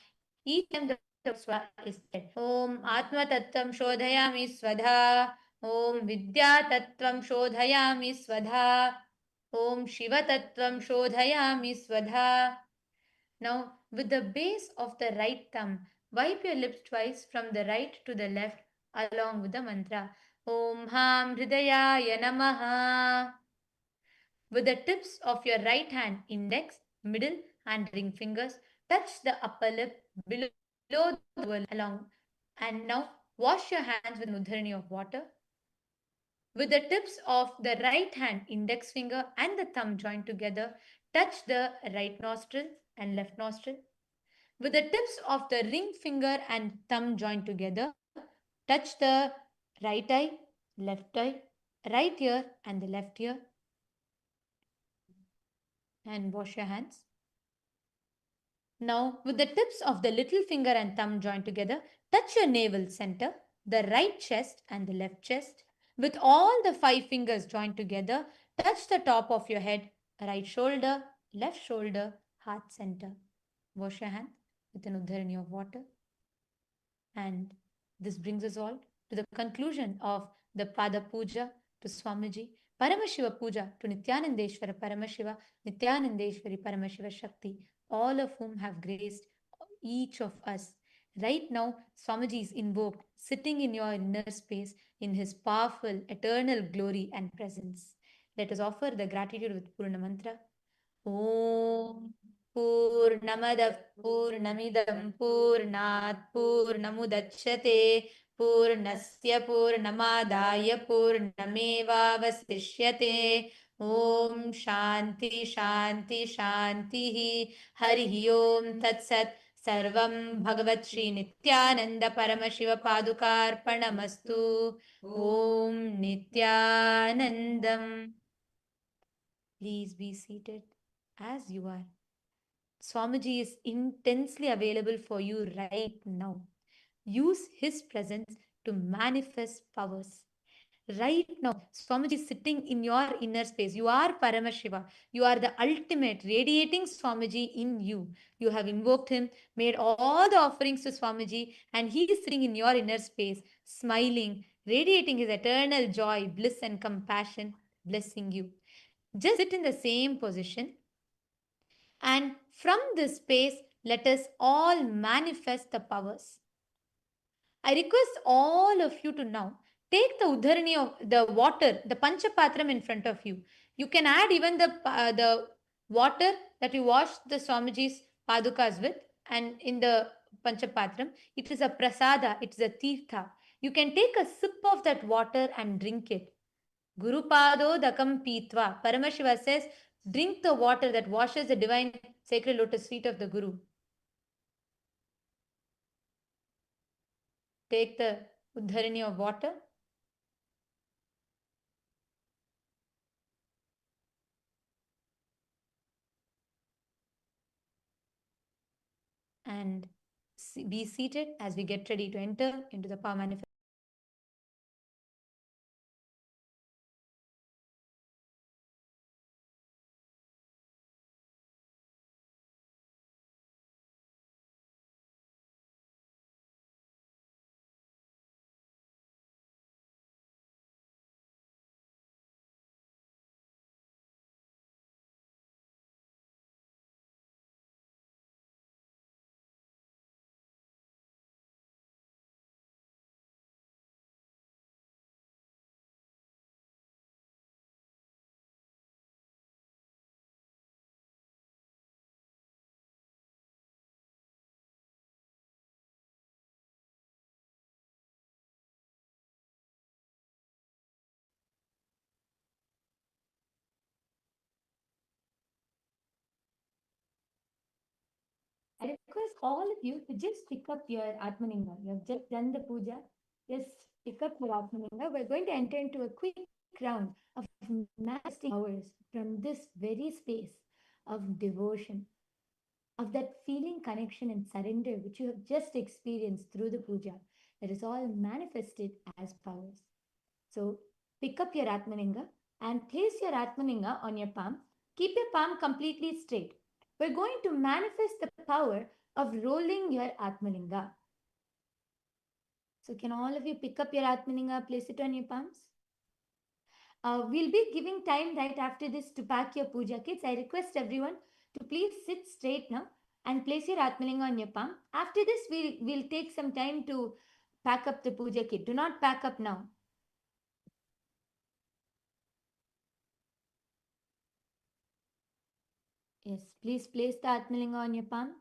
each time the swa is said. Om Atma Tattvam Shodhayami Swadha. Om Vidya Tattvam Shodhayami Swadha. Om Shiva Tattvam Shodhayami Swadha. Now, with the base of the right thumb, wipe your lips twice from the right to the left along with the mantra Om Ham Hridayaya Namaha. With the tips of your right hand, index, middle, and ring fingers, touch the upper lip below the wall along. And now wash your hands with an udharani of water. With the tips of the right hand, index finger, and the thumb joined together, touch the right nostril and left nostril. With the tips of the ring finger and thumb joined together, touch the right eye, left eye, right ear, and the left ear. And wash your hands. Now, with the tips of the little finger and thumb joined together, touch your navel center, the right chest, and the left chest. With all the 5 fingers joined together, touch the top of your head, right shoulder, left shoulder, heart center. Wash your hands with an udharani of water. And this brings us all to the conclusion of the Pada Puja to Swamiji, Paramashiva Puja to Nithyanandeshwara Paramashiva, Nithyanandeshwari Paramashiva Shakti, all of whom have graced each of us. Right now, Swamiji is invoked, sitting in your inner space in his powerful, eternal glory and presence. Let us offer the gratitude with Purna Mantra. Om Purnamadah Purnamidam Purnat Purnamudachyate Purnasya Purnamadaya Purnamevavasishyate. Om Shanti Shanti Shanti Harihi Om Tat Sat. Sarvam Bhagavat Shri Nithyananda Paramashiva Padukarpanamastu. Om Nithyanandam. Please be seated as you are. Swamiji is intensely available for you right now. Use his presence to manifest powers. Right now, Swamiji is sitting in your inner space. You are Paramashiva. You are the ultimate radiating Swamiji in you. You have invoked him, made all the offerings to Swamiji, and he is sitting in your inner space, smiling, radiating his eternal joy, bliss, and compassion, blessing you. Just sit in the same position, and from this space, let us all manifest the powers. I request all of you to now take the udharani of the water, the panchapatram in front of you. You can add even the water that you wash the Swamiji's padukas with, and in the panchapatram, it is a prasada, it is a tirtha. You can take a sip of that water and drink it. Guru Pado Dakam Pitva. Paramashiva says, drink the water that washes the divine sacred lotus feet of the Guru. Take the udharani of water. And be seated as we get ready to enter into the power manifestation. I request all of you to just pick up your Atmaninga. You have just done the puja. Just pick up your Atmaninga. We're going to enter into a quick round of manifesting hours from this very space of devotion, of that feeling connection and surrender which you have just experienced through the puja. That is all manifested as powers. So pick up your Atmaninga and place your Atmaninga on your palm. Keep your palm completely straight. We're going to manifest the power of rolling your Atmalinga. So can all of you pick up your Atmalinga, place it on your palms? We'll be giving time right after this to pack your puja kits. I request everyone to please sit straight now and place your Atmalinga on your palm. After this, we'll take some time to pack up the puja kit. Do not pack up now. Yes, please place the Atmalinga on your palm.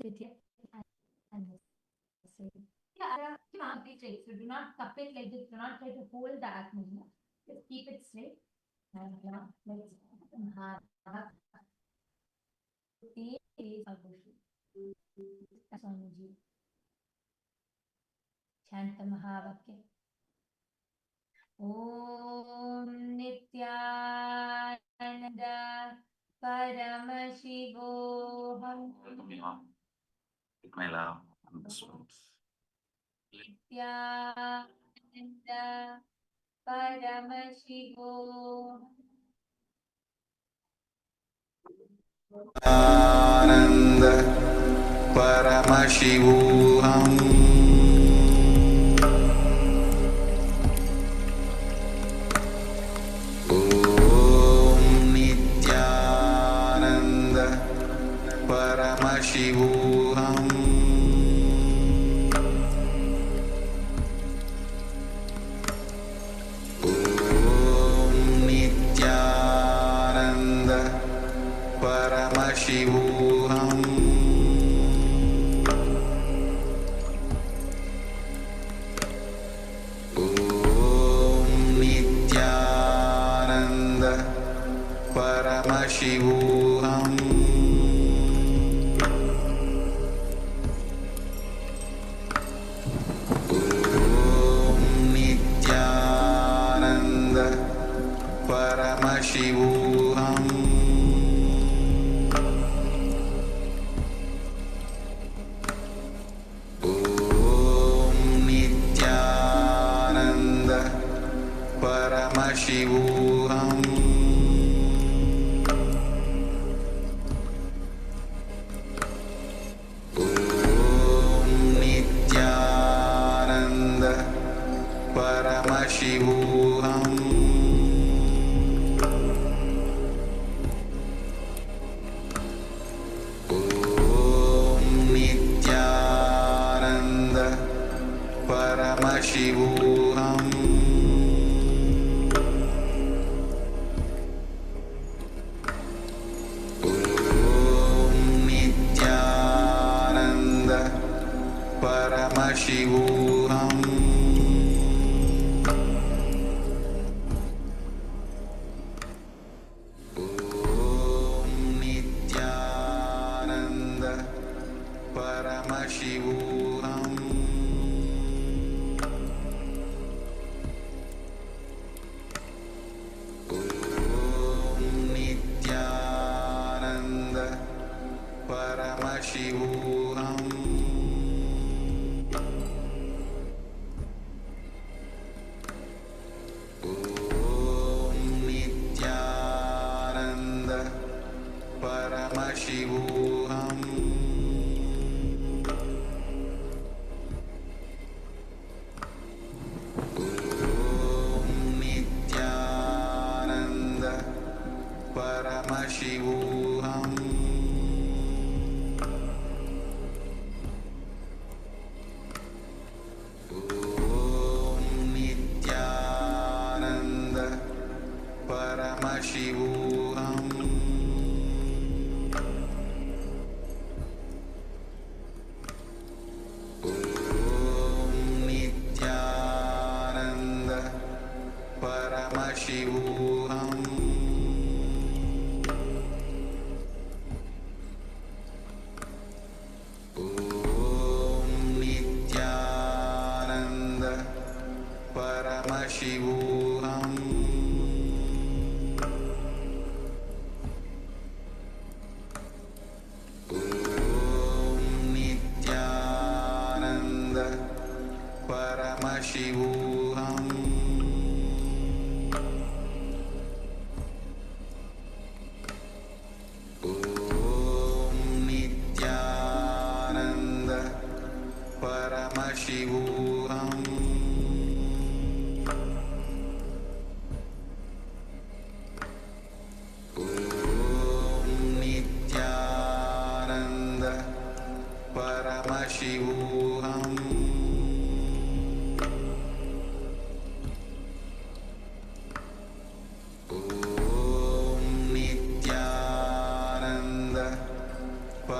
Sit here and sit. Yeah, be straight. So do not cup it like this. Do not try to hold the Atmalinga. Just keep it straight. And now let's Swamiji. Chant the Mahavakya. Om Nithyananda Paramashivoham. My love and the souls. Nithyananda Paramashivoham. Ananda Paramashivoham. Om Nithyananda Paramashivoham. Om Nithyananda Paramashivoham. Paramashivoham. Om Nithyananda Paramashivoham. Om Nithyananda Paramashivoham. Om Nithyananda Paramashivoham. Om Nithyananda Paramashivoham. Om Nithyananda Paramashivoham. Om Nithyananda Paramashivoham. Om Nithyananda Paramashivoham. Om Nithyananda Paramashivoham. Om Nithyananda Paramashivoham. Om Nithyananda Paramashivoham. Om Nithyananda Paramashivoham. Om Nithyananda Paramashivoham. Om Nithyananda Paramashivoham. Om Nithyananda Paramashivoham. Om Nithyananda Paramashivoham. Om Nithyananda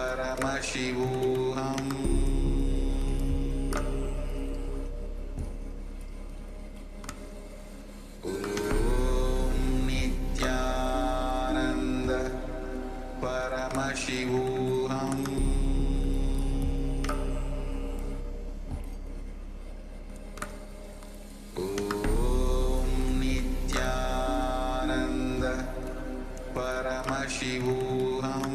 Paramashivoham. Om Nithyananda Paramashivoham. Om Nithyananda Paramashivoham.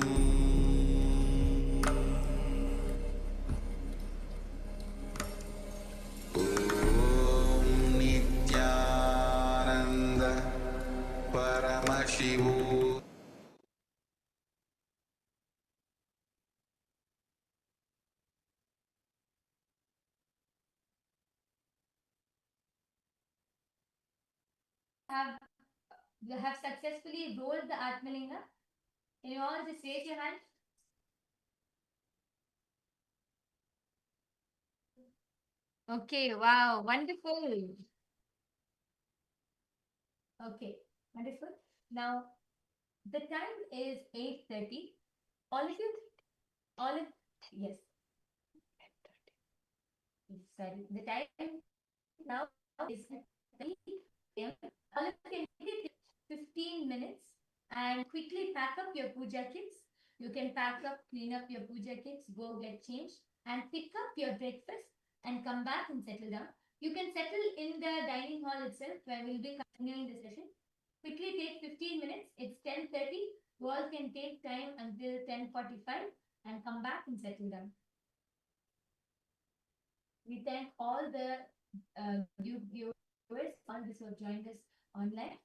Om Nithyananda Paramashivoham. Have successfully rolled the Atmalinga? Can you all just raise your hand? Okay, wow, wonderful. Okay, wonderful. Now, the time is 8:30. All of you, yes. Sorry, the time now is 30 p.m. All of you can take 15 minutes and quickly pack up your puja kits. You can pack up, clean up your puja kits, go get changed, and pick up your breakfast and come back and settle down. You can settle in the dining hall itself where we'll be continuing the session. Quickly take 15 minutes. It's 10:30. You all can take time until 10:45 and come back and settle down. We thank all the viewers, all those who have joined us online.